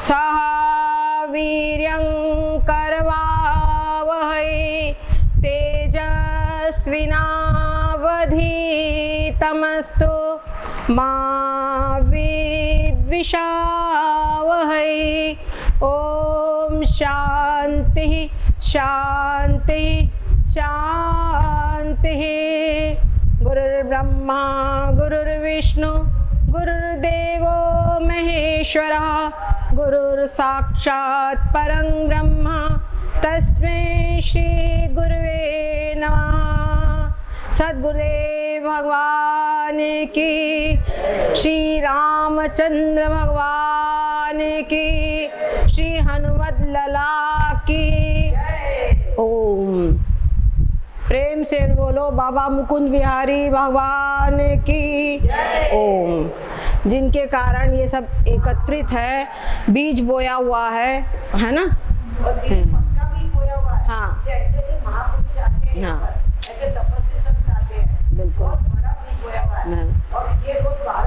सह वीर्यं करवावहै तेजस्विनावधीतमस्तु मा विद्विषावहै। ओम शांति शांति शांति। गुरुर्ब्रह्मा गुरुर्विष्णु गुरुर्देवो महेश्वरः गुरुर्साक्षात् परं ब्रह्म तस्मै श्री गुरुवे नमः। सद्गुरुदेव भगवान की, श्री रामचंद्र भगवान की, श्री हनुमत लला की। ओम प्रेम से बोलो बाबा मुकुंद बिहारी भगवान की ओम। जिनके कारण ये सब एकत्रित है, बीज बोया हुआ है ना। हाँ हाँ बिल्कुल।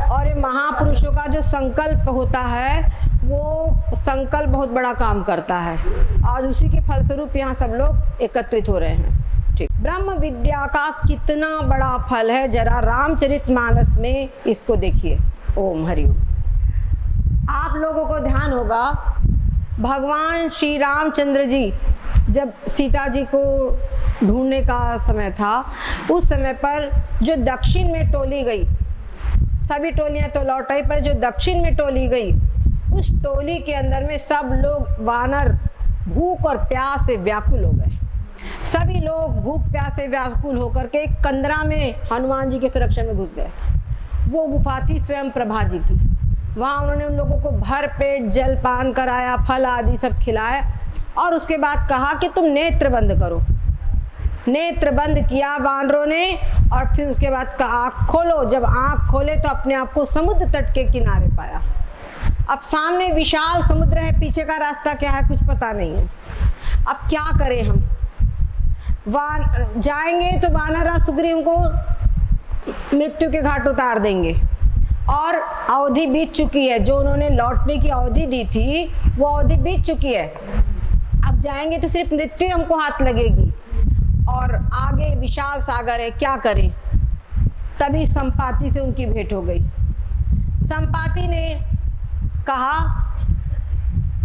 और ये महापुरुषों का जो संकल्प होता है वो संकल्प बहुत बड़ा काम करता है। आज उसी के फलस्वरूप यहाँ सब लोग एकत्रित हो रहे हैं। ठीक, ब्रह्म विद्या का कितना बड़ा फल है, जरा रामचरितमानस में इसको देखिए। ओम हरि ओम। आप लोगों को ध्यान होगा, भगवान श्री रामचंद्र जी जब सीता जी को ढूंढने का समय था, उस समय पर जो दक्षिण में टोली गई, सभी टोलियां तो लौट आई, पर जो दक्षिण में टोली गई, उस टोली के अंदर में सब लोग वानर भूख और प्यास से व्याकुल हो गए। सभी लोग भूख प्यास से व्याकुल होकर के एक कंदरा में हनुमान जी के संरक्षण में घुस गए। वो गुफा थी स्वयं प्रभा जी की। वहाँ उन्होंने उन लोगों को भर पेट जल पान कराया, फल आदि सब खिलाया, और उसके बाद कहा कि तुम नेत्र बंद करो। नेत्र बंद किया वानरों ने, और फिर उसके बाद कहा आँख खोलो। जब आँख खोले तो अपने आप को समुद्र तट के किनारे पाया। अब सामने विशाल समुद्र है, पीछे का रास्ता क्या है कुछ पता नहीं है। अब क्या करें हम? जाएंगे तो वानर सुग्रीव को मृत्यु के घाट उतार देंगे, और अवधि बीत चुकी है। जो उन्होंने लौटने की अवधि दी थी वो अवधि बीत चुकी है। अब जाएंगे तो सिर्फ मृत्यु हमको हाथ लगेगी, और आगे विशाल सागर है, क्या करें? तभी संपाति से उनकी भेंट हो गई। संपाति ने कहा,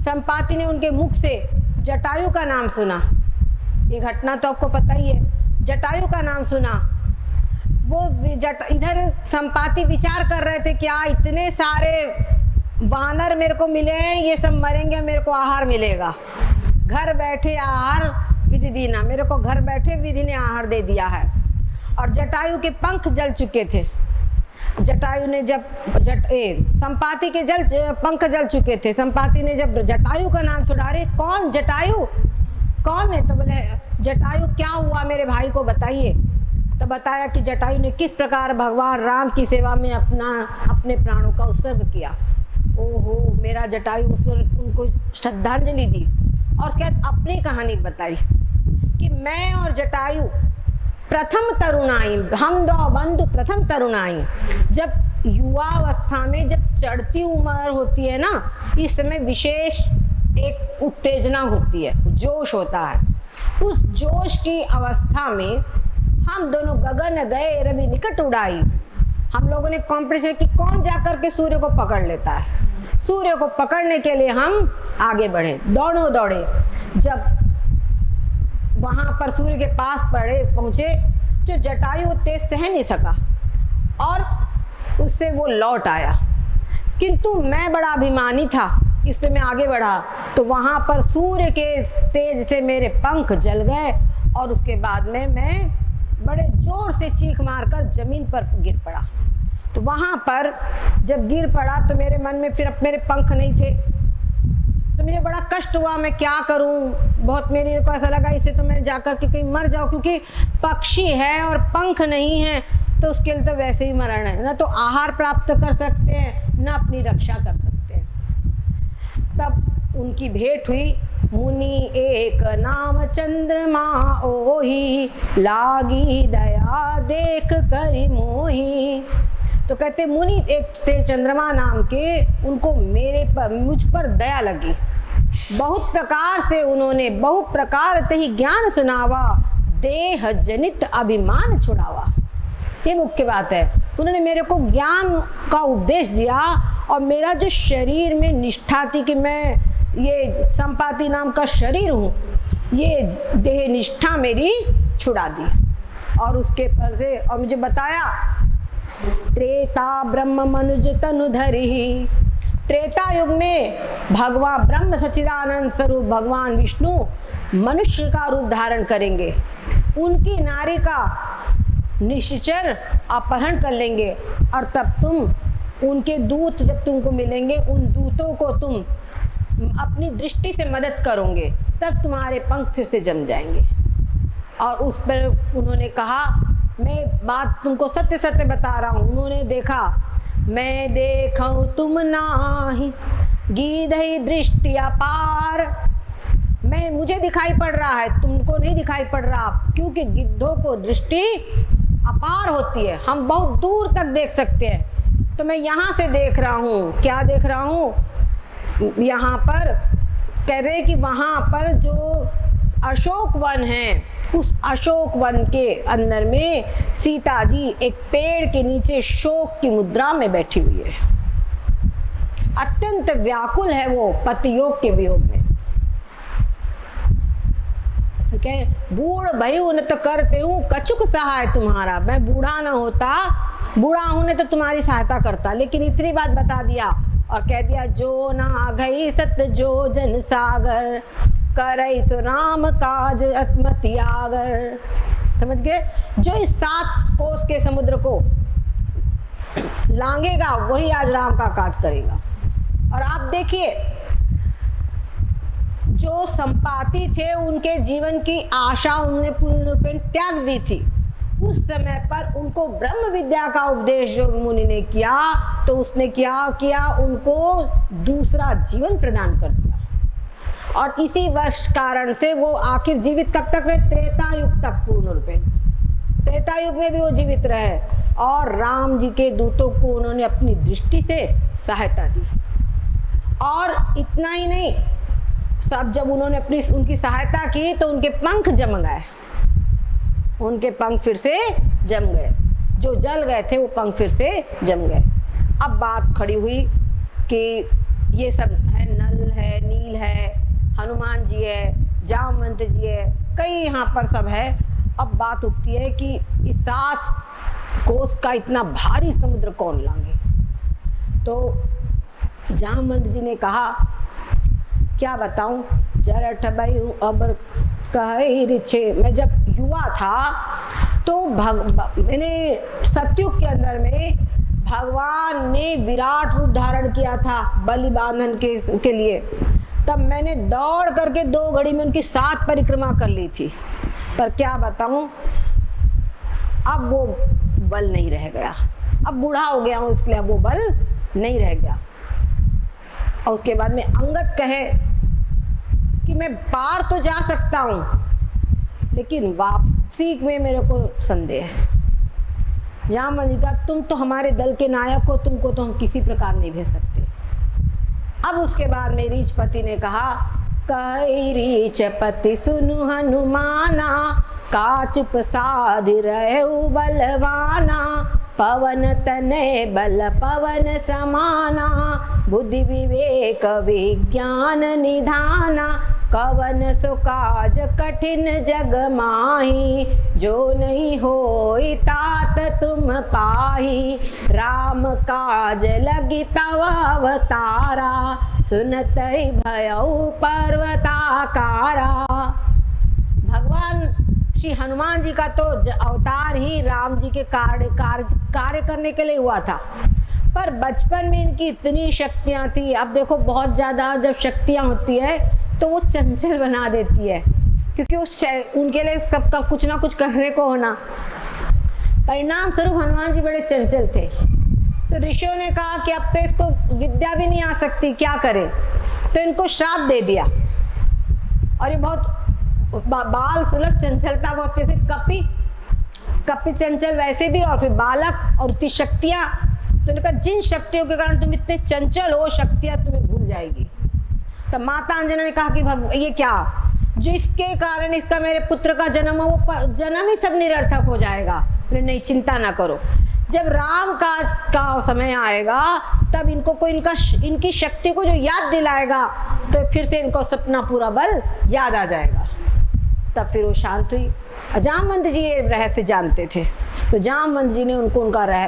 संपाति ने उनके मुख से जटायु का नाम सुना। ये घटना तो आपको पता ही है, जटायु का नाम सुना। वो इधर संपाति विचार कर रहे थे, क्या इतने सारे वानर मेरे को मिले हैं, ये सब मरेंगे, मेरे को आहार मिलेगा। घर बैठे आहार विधि दीना, मेरे को घर बैठे विधि ने आहार दे दिया है। और जटायु के पंख जल चुके थे। जटायु ने जब संपाति के पंख जल चुके थे। संपाति ने जब जटायु का नाम छुड़ा, रहे कौन जटायु, कौन है? तो बोले जटायु क्या हुआ मेरे भाई को बताइए। तो बताया कि जटायु ने किस प्रकार भगवान राम की सेवा में अपने प्राणों का उत्सर्ग किया। ओहो मेरा जटायु, उसको उनको श्रद्धांजलि दी, और उसके बाद अपनी कहानी बताई कि मैं और जटायु प्रथम तरुणाई, हम दो बंधु प्रथम तरुणाई। जब युवावस्था में जब चढ़ती उम्र होती है ना, इस समय विशेष एक उत्तेजना होती है, जोश होता है। उस जोश की अवस्था में हम दोनों गगन गए रवि निकट उड़ाई। हम लोगों ने कॉम्पिटिशन कि कौन जाकर के सूर्य को पकड़ लेता है। सूर्य को पकड़ने के लिए हम आगे बढ़े, दोनों दौड़े। जब वहां पर सूर्य के पास पहुंचे, जो जटायु तेज सह नहीं सका और उससे वो लौट आया। किंतु मैं बड़ा अभिमानी था, इसलिए मैं आगे बढ़ा, तो वहां पर सूर्य के तेज से मेरे पंख जल गए, और उसके बाद में मैं बड़े जोर से चीख मारकर जमीन पर गिर पड़ा। तो वहां पर जब गिर पड़ा तो मेरे मन में फिर अब मेरे पंख नहीं थे, तो मुझे बड़ा कष्ट हुआ, मैं क्या करूं। बहुत मेरे को ऐसा लगा इसे तो मैं जाकर के कहीं मर जाऊं, क्योंकि पक्षी है और पंख नहीं है, तो उसके लिए तो वैसे ही मरण है ना। तो आहार प्राप्त कर सकते हैं, ना अपनी रक्षा कर सकते हैं। तब उनकी भेंट हुई। मुनि एक नाम चंद्रमा ओही, लागी दया देख करि मोही। तो तो कहते मुनि एक थे चंद्रमा नाम के, उनको मुझ पर दया लगी। बहुत प्रकार से उन्होंने बहु प्रकार ते ही ज्ञान सुनावा, देह जनित अभिमान छुड़ावा। ये मुख्य बात है, उन्होंने मेरे को ज्ञान का उपदेश दिया और मेरा जो शरीर में निष्ठा थी कि मैं ये संपाति नाम का शरीर हूँ, ये देह निष्ठा मेरी छुड़ा दी। और उसके पर से और मुझे बताया त्रेता ब्रह्म मनुज तनु धरि। त्रेता युग में भगवान ब्रह्म सच्चिदानंद स्वरूप भगवान विष्णु मनुष्य का रूप धारण करेंगे, उनकी नारी का निश्चर अपहरण कर लेंगे और तब तुम उनके दूत जब तुमको मिलेंगे, उन दूतों को तुम अपनी दृष्टि से मदद करोगे, तब तुम्हारे पंख फिर से जम जाएंगे। और उस पर उन्होंने कहा मैं बात तुमको सत्य सत्य बता रहा हूँ। उन्होंने देखा मैं देखूं तुम नाही गीधई दृष्टि अपार। मुझे दिखाई पड़ रहा है, तुमको नहीं दिखाई पड़ रहा, क्योंकि गिद्धों को दृष्टि अपार होती है, हम बहुत दूर तक देख सकते हैं। तो मैं यहाँ से देख रहा हूँ। क्या देख रहा हूँ? यहाँ पर कह रहे कि वहाँ पर जो अशोक वन है, उस अशोक वन के अंदर में सीता जी एक पेड़ के नीचे शोक की मुद्रा में बैठी हुई है। अत्यंत व्याकुल है वो पति योग के वियोग में। बूढ़ भयु न तो करते हूँ कछुक सहाय तुम्हारा। मैं बूढ़ा न होता, बूढ़ा हूं ने तो तुम्हारी सहायता करता, लेकिन इतनी बात बता दिया और कह दिया जो ना गई सत जो जन सागर, करई सो राम काज अत्मति आगर। समझ गए? जो इस 7 कोस के समुद्र को लांघेगा वही आज राम का काज करेगा। और आप देखिए जो संपाति थे उनके जीवन की आशा उन्होंने पूर्ण रूप में त्याग दी थी। उस समय पर उनको ब्रह्म विद्या का उपदेश जो मुनि ने किया, तो उसने क्या किया, उनको दूसरा जीवन प्रदान कर दिया। और इसी वर्ष कारण से वो आखिर जीवित कब तक रहे? त्रेता युग तक पूर्ण रूप में। त्रेता युग में भी वो जीवित रहे और राम जी के दूतों को उन्होंने अपनी दृष्टि से सहायता दी। और इतना ही नहीं, सब जब उन्होंने उनकी सहायता की तो उनके पंख जम गए, उनके पंख फिर से जम गए, जो जल गए थे वो पंख फिर से जम गए। अब बात खड़ी हुई कि ये सब है, नल है, नील है, हनुमान जी है, जामवंत जी है, कई यहाँ पर सब है। अब बात उठती है कि इस 7 कोस का इतना भारी समुद्र कौन लांगे? तो जामवंत जी ने कहा क्या बताऊं, जरठ बयू अब कहे छे। मैं जब युवा था तो मैंने सतयुग के अंदर में भगवान ने विराट रूप धारण किया था बलि बांधन के लिए। तब मैंने दौड़ करके 2 घड़ी में उनकी 7 परिक्रमा कर ली थी। पर क्या बताऊं, अब वो बल नहीं रह गया। अब बूढ़ा हो गया हूं, इसलिए वो बल नहीं रह गया। और उसके बाद में अंगद कहे कि मैं पार तो जा सकता हूं, लेकिन वापसी में मेरे को संदेह है। जामवंत जी का तुम तो हमारे दल के नायक हो, तुमको तो हम किसी प्रकार नहीं भेज सकते। अब उसके बाद में रीचपति ने कहा कई रीचपति सुनु हनुमाना, का चुप साध रहे बलवाना, पवन तने बल पवन समाना, बुद्धि विवेक विज्ञान निधाना, कवन सो काज कठिन जग माही, जो नहीं होई तात तुम पाही, राम काज लगी तव अवतारा, सुनत ही भयउ पर्वताकारा। भगवान श्री हनुमान जी का तो अवतार ही राम जी के कार्य करने के लिए हुआ था, पर बचपन में इनकी इतनी शक्तियां थी। अब देखो बहुत ज़्यादा जब शक्तियां होती है तो वो चंचल बना देती है, क्योंकि उनके लिए सबका कुछ ना कुछ करने को होना। परिणाम स्वरूप हनुमान जी बड़े चंचल थे। तो ऋषियों ने कहा कि अब तो इसको विद्या भी नहीं आ सकती, क्या करे? तो इनको श्राप दे दिया। और ये बहुत बाल सुलभ चंचलता बहुत थी। फिर कपि चंचल वैसे भी, और फिर बालक और इतनी शक्तियाँ। तो उन्होंने कहा जिन शक्तियों के कारण तुम इतने चंचल हो, शक्तियां तुम्हें भूल जाएगी। तब माता अंजना ने कहा कि ये क्या, जिसके कारण इसका मेरे पुत्र का जन्म हो वो जन्म ही सब निरर्थक हो जाएगा। नहीं, चिंता ना करो, जब राम काज का समय आएगा तब इनको कोई इनकी शक्ति को जो याद दिलाएगा तो फिर से इनको सपना पूरा बल याद आ जाएगा। तब फिर वो शांत हुई। जामवंत जी ये रहस्य जानते थे, तो जामवंत जी ने उनको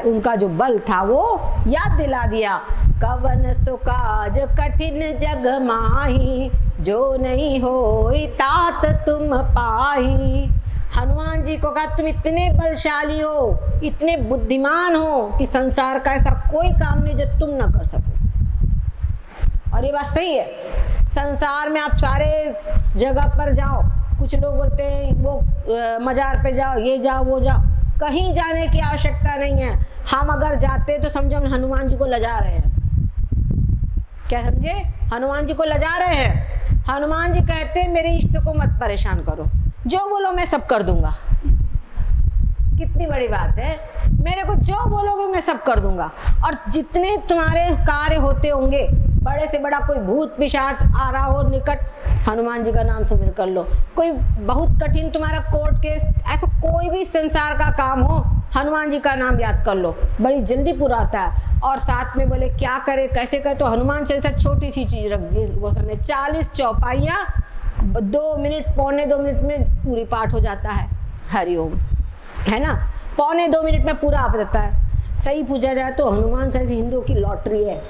उनका जो बल था वो याद दिला दिया। कवन सो काज कठिन जग माही, जो नहीं होई तात तुम पाही। हनुमान जी को कहा तुम इतने बलशाली हो, इतने बुद्धिमान हो कि संसार का ऐसा कोई काम नहीं जो तुम न कर सको। और ये बात सही है। संसार में आप सारे जगह पर जाओ, कुछ लोग बोलते हैं वो मजार पे जाओ, ये जाओ वो जाओ, कहीं जाने की आवश्यकता नहीं है। हम अगर जाते तो समझो हम हनुमान जी को लजा रहे हैं। क्या समझे? हनुमान जी को लजा रहे हैं। हनुमान जी कहते हैं मेरे इष्ट को मत परेशान करो, जो बोलो मैं सब कर दूंगा। कितनी बड़ी बात है, मेरे को जो बोलोगे मैं सब कर दूंगा। और जितने तुम्हारे कार्य होते होंगे, बड़े से बड़ा कोई भूत पिशाच आ रहा हो निकट, हनुमान जी का नाम सुमिर कर लो। कोई बहुत कठिन तुम्हारा कोर्ट केस, ऐसा कोई भी संसार का काम हो, हनुमान जी का नाम याद कर लो, बड़ी जल्दी पूरा होता है। और साथ में बोले क्या करे कैसे करे, तो हनुमान चालीसा छोटी सी चीज रख दी वो सामने, 40 चौपाइयाँ 2 मिनट पौने 2 मिनट में पूरी पाठ हो जाता है। हरिओम, है ना, पौने 2 मिनट में पूरा हो जाता है। सही पूछा जाए तो हनुमान चालीसा हिंदुओं की लॉटरी है।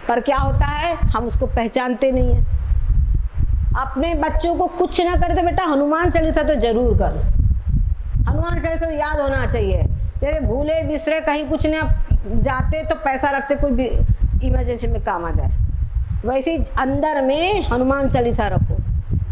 पर क्या होता है, हम उसको पहचानते नहीं है। अपने बच्चों को कुछ ना करे तो बेटा हनुमान चालीसा तो जरूर कर। हनुमान चालीसा तो याद होना चाहिए। जैसे भूले बिसरे कहीं कुछ न जाते तो पैसा रखते, कोई भी इमरजेंसी में काम आ जाए, वैसे ही अंदर में हनुमान चालीसा रखो।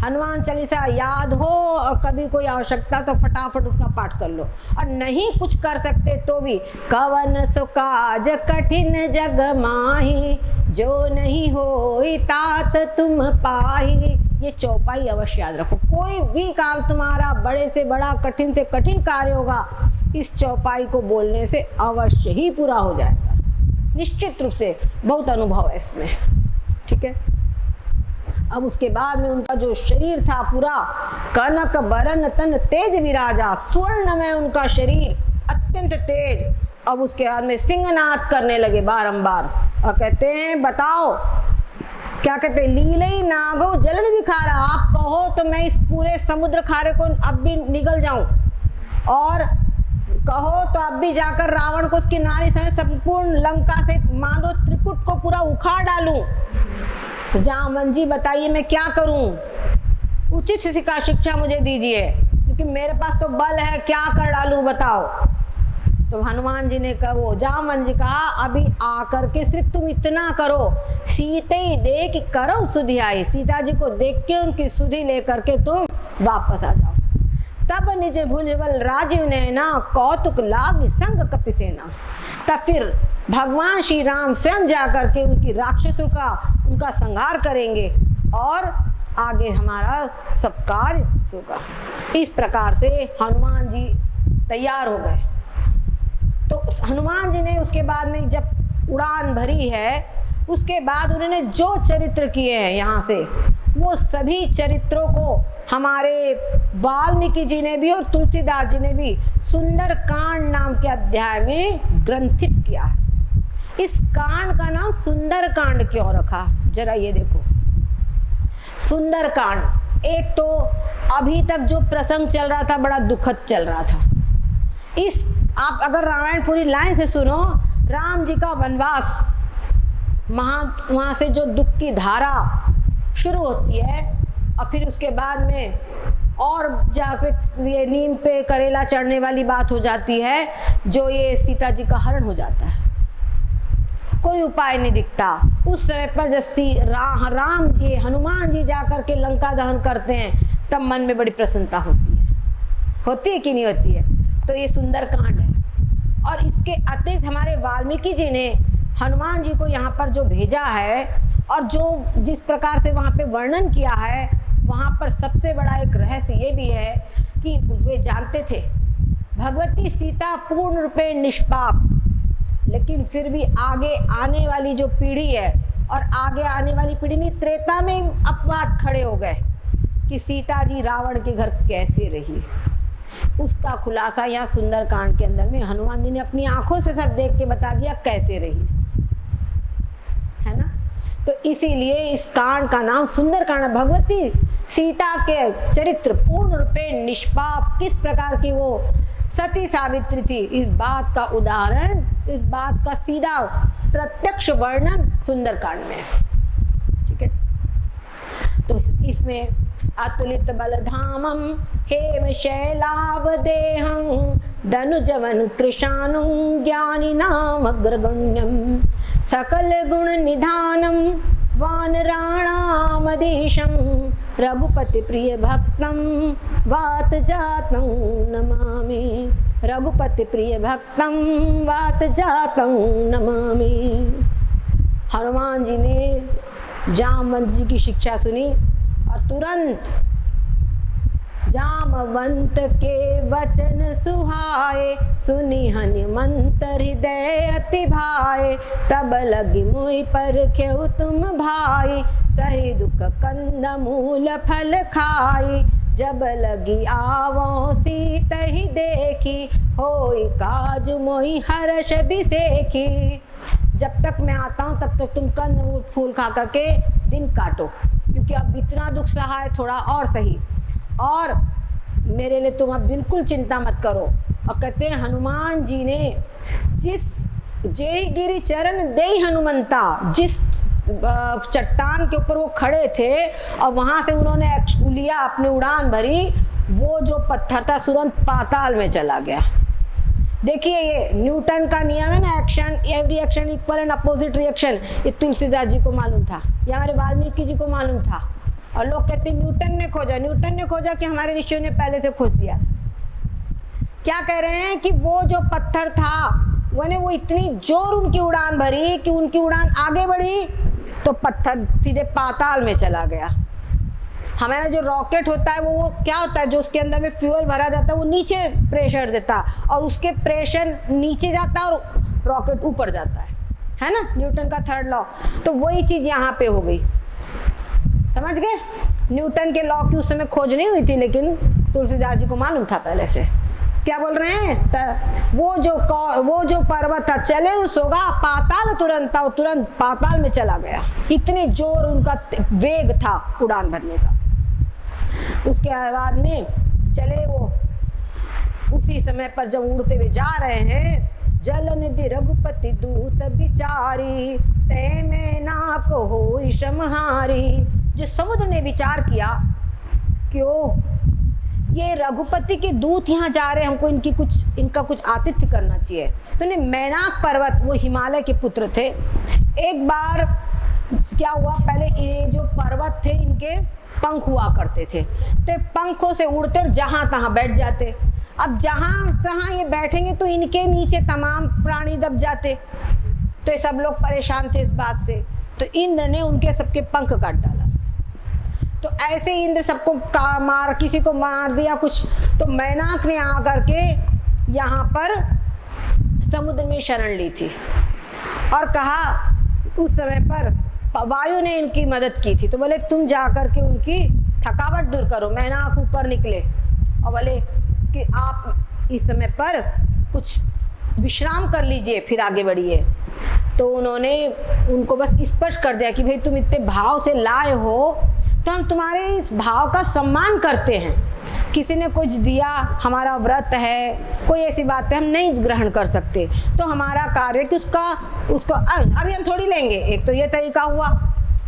हनुमान चालीसा याद हो और कभी कोई आवश्यकता तो फटाफट उसका पाठ कर लो। और नहीं कुछ कर सकते तो भी कवन सो काज कठिन जग माही, जो नहीं होई तात तुम पाही। ये चौपाई अवश्य याद रखो। कोई भी काम तुम्हारा बड़े से बड़ा कठिन से कठिन कार्य होगा, इस चौपाई को बोलने से अवश्य ही पूरा हो जाएगा, निश्चित रूप से। बहुत अनुभव है इसमें, ठीक है। अब उसके बाद में उनका जो शरीर था पूरा कनक बरन तन तेज विराजा, स्वर्ण में उनका शरीर अत्यंत तेज। अब उसके बाद में सिंहनाद करने लगे बारंबार और कहते हैं बताओ क्या कहते हैं, लीलई नागो जलन दिखा रहा, आप कहो तो मैं इस पूरे समुद्र खारे को अब भी निगल जाऊं, और कहो तो अब भी जाकर रावण को उसकी नारी समेत संपूर्ण लंका से मानो त्रिकुट को पूरा उखाड़ डालूं। जामवंत जी बताइए मैं क्या करूं, उचित शिक्षा मुझे दीजिए, क्योंकि मेरे पास तो बल है, क्या कर डालूं बताओ। तो हनुमान जी ने कहा, वो जामवंत जी कहा अभी आकर के सिर्फ तुम इतना करो, सीते देख करो सुधि आई, सीता जी को देख के उनकी सुधि लेकर के तुम वापस आ जाओ। तब निज भुजबल राजीव नैना, कौतुक लाग संग कपिसेना। तब फिर भगवान श्री राम स्वयं जाकर के उनकी राक्षसों का उनका संहार करेंगे और आगे हमारा सब कार्य होगा। इस प्रकार से हनुमान जी तैयार हो गए। तो हनुमान जी ने उसके बाद में जब उड़ान भरी है, उसके बाद उन्होंने जो चरित्र किए हैं यहाँ से, वो सभी चरित्रों को हमारे वाल्मीकि जी ने भी और तुलसीदास जी ने भी सुंदर कांड नाम के अध्याय में ग्रंथित किया है। इस कांड का नाम सुंदर कांड क्यों रखा, जरा ये देखो। सुंदर कांड, एक तो अभी तक जो प्रसंग चल रहा था बड़ा दुखद चल रहा था। इस आप अगर रामायण पूरी लाइन से सुनो, राम जी का वनवास, वहाँ से जो दुख की धारा शुरू होती है और फिर उसके बाद में और जाके ये नीम पे करेला चढ़ने वाली बात हो जाती है, जो ये सीता जी का हरण हो जाता है, कोई उपाय नहीं दिखता। उस समय पर जब राम ये हनुमान जी जाकर के लंका दहन करते हैं, तब मन में बड़ी प्रसन्नता होती है कि नहीं होती है। तो ये सुंदर कांड है। और इसके अतिरिक्त हमारे वाल्मीकि जी ने हनुमान जी को यहाँ पर जो भेजा है और जो जिस प्रकार से वहाँ पे वर्णन किया है, वहाँ पर सबसे बड़ा एक रहस्य ये भी है कि वे जानते थे भगवती सीता पूर्ण रूपे निष्पाप, लेकिन फिर भी आगे आने वाली जो पीढ़ी है, और आगे आने वाली पीढ़ी नहीं, त्रेता में अपवाद खड़े हो गए कि सीता जी रावण के घर कैसे रही। उसका खुलासा यहाँ सुंदरकांड के अंदर में हनुमान जी ने अपनी आंखों से सब देख के बता दिया कैसे रही, है ना। तो इसीलिए इस कांड का नाम सुंदरकांड। भगवती सीता के चरित्र पूर्ण रूपे निष्पाप, किस प्रकार की वो सती सावित्री थी, इस बात का उदाहरण, इस बात का सीधा प्रत्यक्ष वर्णन सुंदरकांड में है। ठीक है, तो इसमें अतुलित बलधामम हेम शैलावदेहं धनुजवन कृशानुं ज्ञानिनाम अग्रगण्यं सकल गुण निधानम वानराणामधीशं रघुपति प्रिय भक्तं वात जातं नमामि। रघुपति प्रिय भक्तं वात जातं नमामि। हनुमान जी ने जामवंत जी की शिक्षा सुनी और तुरंत जामवंत के वचन सुहाए, सुनी हनुमंत हृदय अति भाए। तब लगी मोहि परख्यउ तुम भाई, सही दुख कंद मूल फल खाई। जब लगी आवो सीत ही देखी, होई काज मोहि हर्ष बिसेखी। जब तक मैं आता हूँ तब तक तुम कंद फूल खा करके दिन काटो, क्योंकि अब इतना दुख सहा है, थोड़ा और सही, और मेरे लिए तुम अब बिल्कुल चिंता मत करो। और कहते हैं हनुमान जी ने जिस जय गिरि चरण देई हनुमंता, जिस चट्टान के ऊपर वो खड़े थे और वहां से उन्होंने लिया अपनी उड़ान भरी, वो जो पत्थर था तुरंत पाताल में चला गया। देखिए ये न्यूटन का नियम है ना, action every action equal and opposite reaction. ये तुलसीदास जी को मालूम था, या हमारे वाल्मीकि जी को मालूम था, और लोग कहते हैं न्यूटन ने खोजा, न्यूटन ने खोजा कि हमारे ऋषियों ने पहले से खोज दिया था। क्या कह रहे हैं कि वो जो पत्थर था वो इतनी जोर उनकी उड़ान भरी कि उनकी उड़ान आगे बढ़ी तो पत्थर सीधे पाताल में चला गया। हमारा जो रॉकेट होता है वो क्या होता है, जो उसके अंदर में फ्यूल भरा जाता है वो नीचे प्रेशर देता और उसके प्रेशर नीचे जाता है और रॉकेट ऊपर जाता है ना, न्यूटन का थर्ड लॉ। तो वही चीज़ यहाँ पे हो गई, समझ गए। न्यूटन के लॉ की उस समय खोज नहीं हुई थी, लेकिन तुलसीदास जी को मालूम था पहले से। क्या बोल रहे हैं, वो जो पर्वत था चले उस होगा पाताल तुरंत था, वो तुरंत पाताल में चला गया, इतनी जोर उनका वेग था उड़ान भरने का। उसके बाद में चले वो, उसी समय पर जब उड़ते हुए जा रहे हैं, जल निधि रघुपति दूत बिचारी, तय में ना को होई समहारी। जो समुद्र ने विचार किया क्यों ये रघुपति के दूत यहाँ जा रहे हैं, हमको इनका कुछ आतिथ्य करना चाहिए। तो ने मैनाक पर्वत, वो हिमालय के पुत्र थे। एक बार क्या हुआ, पहले ये जो पर्वत थे इनके पंख हुआ करते थे, तो पंखों से उड़ते और जहाँ तहाँ बैठ जाते। अब जहाँ तहाँ ये बैठेंगे तो इनके नीचे तमाम प्राणी दब जाते, तो ये सब लोग परेशान थे इस बात से। तो इंद्र ने उनके सबके पंख काट डाला। तो ऐसे इंद्र सबको किसी को मार दिया कुछ, तो मैनाक ने आकर के यहाँ पर समुद्र में शरण ली थी और कहा, उस समय पर वायु ने इनकी मदद की थी, तो बोले तुम जाकर के उनकी थकावट दूर करो। मैनाक ऊपर निकले और बोले कि आप इस समय पर कुछ विश्राम कर लीजिए, फिर आगे बढ़िए। तो उन्होंने उनको बस स्पर्श कर दिया कि भाई तुम इतने भाव से लाए हो तो हम तुम्हारे इस भाव का सम्मान करते हैं। किसी ने कुछ दिया, हमारा व्रत है, कोई ऐसी बात है हम नहीं ग्रहण कर सकते, तो हमारा कार्य कि उसको अभी हम थोड़ी लेंगे। एक तो ये तरीका हुआ,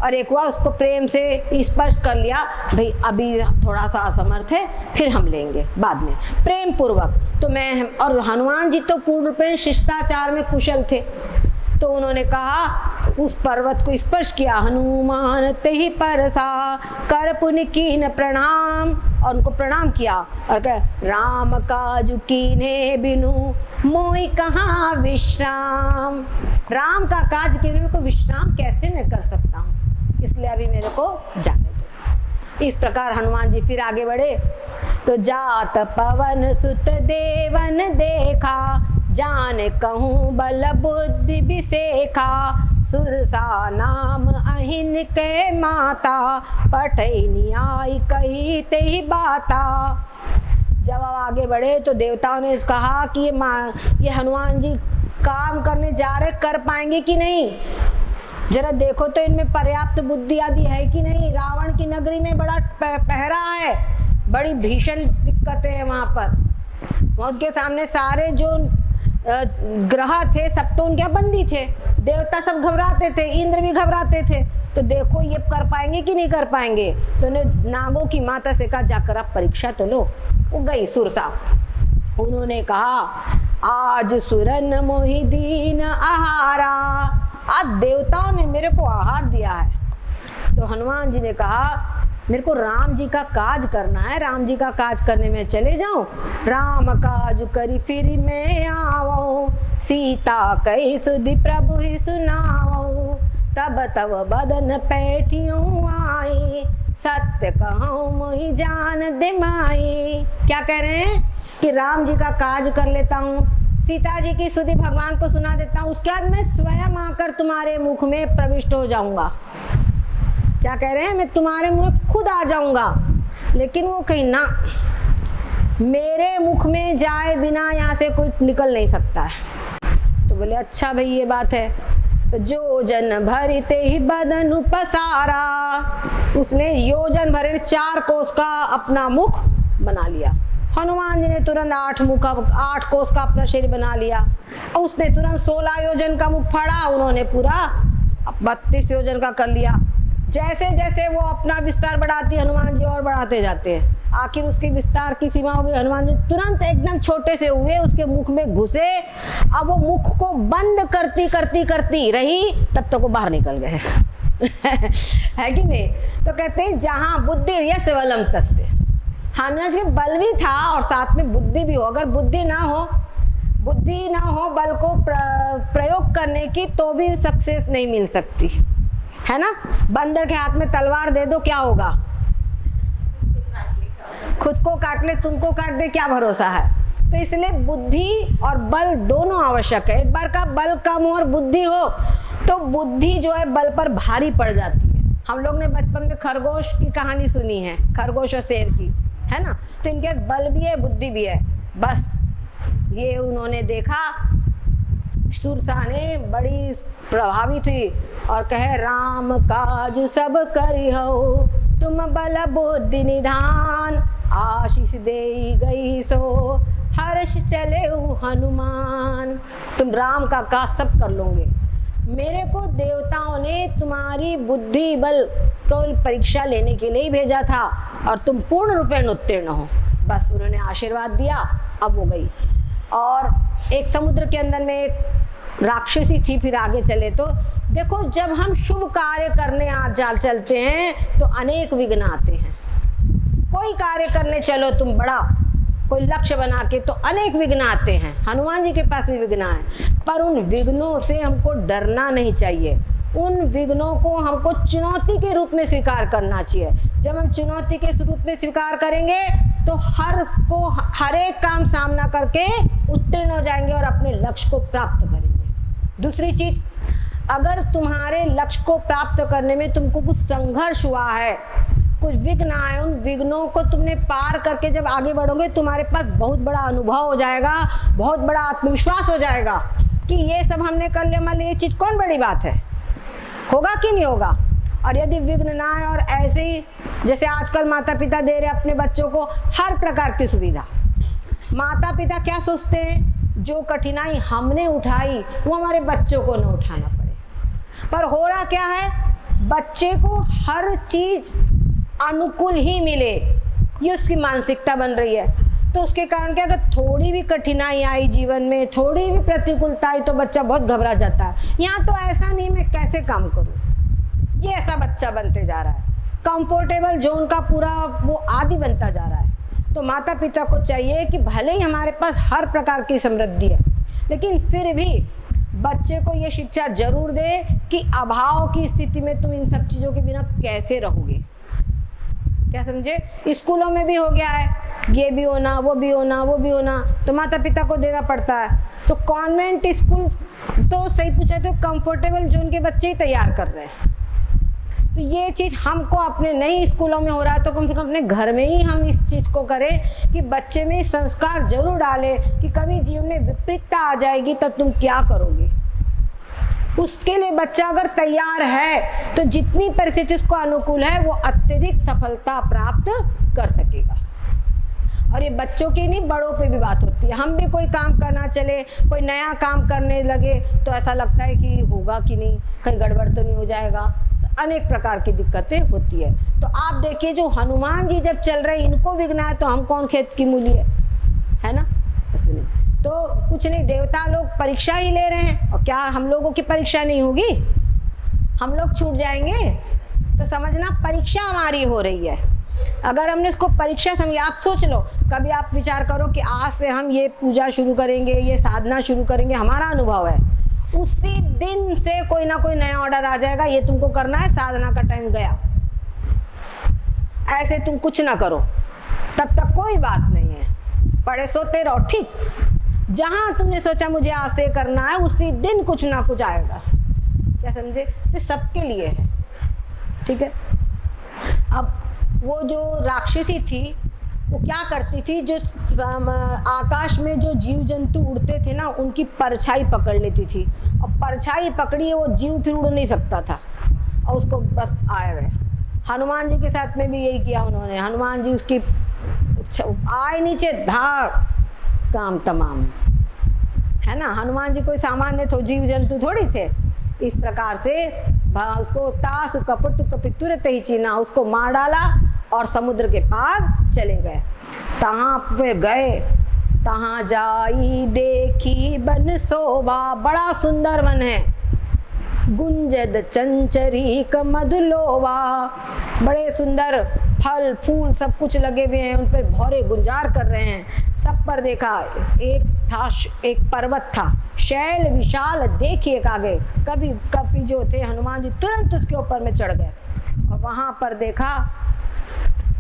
और एक हुआ उसको प्रेम से स्पर्श कर लिया, भाई अभी थोड़ा सा असमर्थ है, फिर हम लेंगे बाद में, प्रेम पूर्वक। तो मैं और हनुमान जी तो पूर्ण रूपेण शिष्टाचार में कुशल थे, तो उन्होंने कहा, उस पर्वत को स्पर्श किया, हनुमान तेहि परसा कर पुनि कीन प्रणाम, और उनको प्रणाम किया और कह राम काजु कीन्हे बिनु मोहि कहाँ विश्राम। राम का काज के लिए को विश्राम कैसे मैं कर सकता हूँ, इसलिए अभी मेरे को जाने दो। इस प्रकार हनुमान जी फिर आगे बढ़े। तो जात पवन सुत देवन देखा, जान कहूँ बल बुद्धि विसेखा, सुरसा नाम अहिन के माता, पठई न्याय कही ते ही बाता। जब अब आगे बढ़े तो देवताओं ने कहा कि ये हनुमान जी काम करने जा रहे, कर पाएंगे कि नहीं, जरा देखो तो इनमें पर्याप्त बुद्धि आदि है कि नहीं। रावण की नगरी में बड़ा पहरा है, बड़ी भीषण दिक्कतें हैं वहाँ पर। उनके सामने सारे जो ग्रह थे सब तो उनके बंदी थे, देवता सब घबराते थे, इंद्र भी घबराते थे। तो देखो ये कर पाएंगे कि नहीं कर पाएंगे। तो उन्हें नागों की माता से कहा जाकर आप परीक्षा तो लो। वो गई सुरसा, उन्होंने कहा आज सुरन मोहि दीन आहारा, आज देवताओं ने मेरे को आहार दिया है। तो हनुमान जी ने कहा मेरे को राम जी का काज करना है, राम जी का काज करने में चले जाऊं। राम काज करी फिर मैं आवो, सीता कही सुधि प्रभु ही सुनाओ, तब तब बदन पैठियों आई, सत्य कहूँ मोहि जान दिमाई। क्या कह रहे हैं कि राम जी का काज कर लेता हूँ, सीता जी की सुधि भगवान को सुना देता हूँ, उसके बाद मैं स्वयं आकर तुम्हारे मुख में प्रविष्ट हो जाऊंगा। क्या कह रहे हैं, मैं तुम्हारे मुंह में खुद आ जाऊंगा। लेकिन वो कहीं ना, मेरे मुख में जाए बिना यहाँ से कोई निकल नहीं सकता है। तो बोले अच्छा भाई ये बात है। तो योजन भरते ही बदन पसारा, उसने योजन भरे 4 कोस का अपना मुख बना लिया। हनुमान जी ने तुरंत 8 कोस का अपना शरीर बना लिया। उसने तुरंत 16 योजन का मुख फाड़ा, उन्होंने पूरा 32 योजन का कर लिया। जैसे जैसे वो अपना विस्तार बढ़ाती हनुमान जी और बढ़ाते जाते हैं। आखिर उसके विस्तार की सीमा हो गई। हनुमान जी तुरंत एकदम छोटे से हुए, उसके मुख में घुसे। अब वो मुख को बंद करती रही, तब तक वो बाहर निकल गए। है कि नहीं। तो कहते हैं जहां बुद्धि यश बलम तस्य, हनुमान जी बल भी था और साथ में बुद्धि भी हो। अगर बुद्धि ना हो बल को प्रयोग करने की, तो भी सक्सेस नहीं मिल सकती है ना। बंदर के हाथ में तलवार दे दो, क्या होगा, खुद को काट ले, तुमको काट दे, क्या भरोसा है। तो इसलिए बुद्धि और बल दोनों आवश्यक है। एक बार का बल कम और बुद्धि हो तो बुद्धि जो है बल पर भारी पड़ जाती है। हम लोग ने बचपन में खरगोश की कहानी सुनी है, खरगोश और शेर की, है ना। तो इनके बल भी है बुद्धि भी है। बस ये उन्होंने देखा, सुरसा ने बड़ी प्रभावित हुई और कहे राम काज सब करी हो, तुम बल बुद्धि निधान, आशीष दे गई सो हर्ष चले हनुमान। तुम राम का काज सब कर लोगे। मेरे को देवताओं ने तुम्हारी बुद्धि बल को परीक्षा लेने के लिए भेजा था और तुम पूर्ण रूपेण उत्तीर्ण हो। बस उन्होंने आशीर्वाद दिया, अब वो गई। और एक समुद्र के अंदर में एक राक्षसी थी। फिर आगे चले तो देखो, जब हम शुभ कार्य करने चलते हैं तो अनेक विघ्न आते हैं। कोई कार्य करने चलो तुम बड़ा, कोई लक्ष्य बना के, तो अनेक विघ्न आते हैं। हनुमान जी के पास भी विघ्न आए, पर उन विघ्नों से हमको डरना नहीं चाहिए। उन विघ्नों को हमको चुनौती के रूप में स्वीकार करना चाहिए। जब हम चुनौती के रूप में स्वीकार करेंगे तो हर एक काम सामना करके उत्तीर्ण हो जाएंगे और अपने लक्ष्य को प्राप्त करेंगे। दूसरी चीज, अगर तुम्हारे लक्ष्य को प्राप्त करने में तुमको कुछ संघर्ष हुआ है, कुछ विघ्न आए, उन विघ्नों को तुमने पार करके जब आगे बढ़ोगे, तुम्हारे पास बहुत बड़ा अनुभव हो जाएगा, बहुत बड़ा आत्मविश्वास हो जाएगा कि ये सब हमने कर लिया, मान ली ये चीज कौन बड़ी बात है, होगा कि नहीं होगा। और यदि विघ्न ना आए और ऐसे ही जैसे आजकल माता पिता दे रहे अपने बच्चों को हर प्रकार की सुविधा, माता पिता क्या सोचते हैं, जो कठिनाई हमने उठाई वो हमारे बच्चों को न उठाना पड़े। पर हो रहा क्या है, बच्चे को हर चीज अनुकूल ही मिले, ये उसकी मानसिकता बन रही है। तो उसके कारण क्या, अगर थोड़ी भी कठिनाई आई जीवन में, थोड़ी भी प्रतिकूलता आई, तो बच्चा बहुत घबरा जाता है। यहाँ तो ऐसा नहीं, मैं कैसे काम करूँ, ये ऐसा बच्चा बनते जा रहा है। कंफर्टेबल जोन का पूरा वो आदी बनता जा रहा है। तो माता पिता को चाहिए कि भले ही हमारे पास हर प्रकार की समृद्धि है, लेकिन फिर भी बच्चे को ये शिक्षा जरूर दे कि अभाव की स्थिति में तुम इन सब चीज़ों के बिना कैसे रहोगे। क्या समझे। स्कूलों में भी हो गया है ये भी होना, वो भी होना, वो भी होना, तो माता पिता को देना पड़ता है। तो कॉन्वेंट स्कूल तो सही पूछा तो कंफर्टेबल जोन के बच्चे ही तैयार कर रहे हैं। तो ये चीज़ हमको अपने नई स्कूलों में हो रहा है, तो कम से कम अपने घर में ही हम इस चीज़ को करें कि बच्चे में संस्कार जरूर डालें कि कभी जीवन में विपरीतता आ जाएगी तो तुम क्या करोगे। उसके लिए बच्चा अगर तैयार है तो जितनी परिस्थिति उसको अनुकूल है वो अत्यधिक सफलता प्राप्त कर सकेगा। और ये बच्चों की नहीं, बड़ों पे भी बात होती है। हम भी कोई काम करना चले, कोई नया काम करने लगे तो ऐसा लगता है कि होगा कि नहीं, कहीं गड़बड़ तो नहीं हो जाएगा। तो अनेक प्रकार की दिक्कतें होती है। तो आप देखिए जो हनुमान जी जब चल रहे इनको विघ्न है तो हम कौन खेत की मूली है ना। तो कुछ नहीं, देवता लोग परीक्षा ही ले रहे हैं, और क्या हम लोगों की परीक्षा नहीं होगी, हम लोग छूट जाएंगे। तो समझना परीक्षा हमारी हो रही है। अगर हमने इसको परीक्षा समझी, आप सोच लो, कभी आप विचार करो कि आज से हम ये पूजा शुरू करेंगे, ये साधना शुरू करेंगे, हमारा अनुभव है उसी दिन से कोई ना कोई नया ऑर्डर आ जाएगा, ये तुमको करना है, साधना का टाइम गया। ऐसे तुम कुछ ना करो तब तक कोई बात नहीं है, पड़े सोते रहो। ठीक, जहां तुमने सोचा मुझे आज से करना है उसी दिन कुछ ना कुछ आएगा। क्या समझे? तो सबके लिए है। ठीक है। अब वो जो राक्षसी थी वो क्या करती थी, जो आकाश में जो जीव जंतु उड़ते थे ना उनकी परछाई पकड़ लेती थी, और परछाई पकड़ी है वो जीव फिर उड़ नहीं सकता था, और उसको बस आए गए। हनुमान जी के साथ में भी यही किया उन्होंने। हनुमान जी उसकी आए नीचे, धाड़, काम तमाम, है ना। हनुमान जी कोई सामान्य तो जीव जंतु थोड़ी थे। इस प्रकार से उसको तासु कपट कपितुरत ही चीना, उसको मार डाला और समुद्र के पार चले गए। तहाँ फिर गए, तहाँ जाई देखी बन शोभा, बड़ा सुंदर वन है। गुंजद चंचरीक मधुलोवा, बड़े सुंदर फल फूल सब कुछ लगे हुए हैं, उन पर भौरे गुंजार कर रहे हैं। सब पर देखा, एक पर्वत था, शैल विशाल, देखिए आगे कपि जो थे हनुमान जी तुरंत उसके ऊपर में चढ़ गए, और वहां पर देखा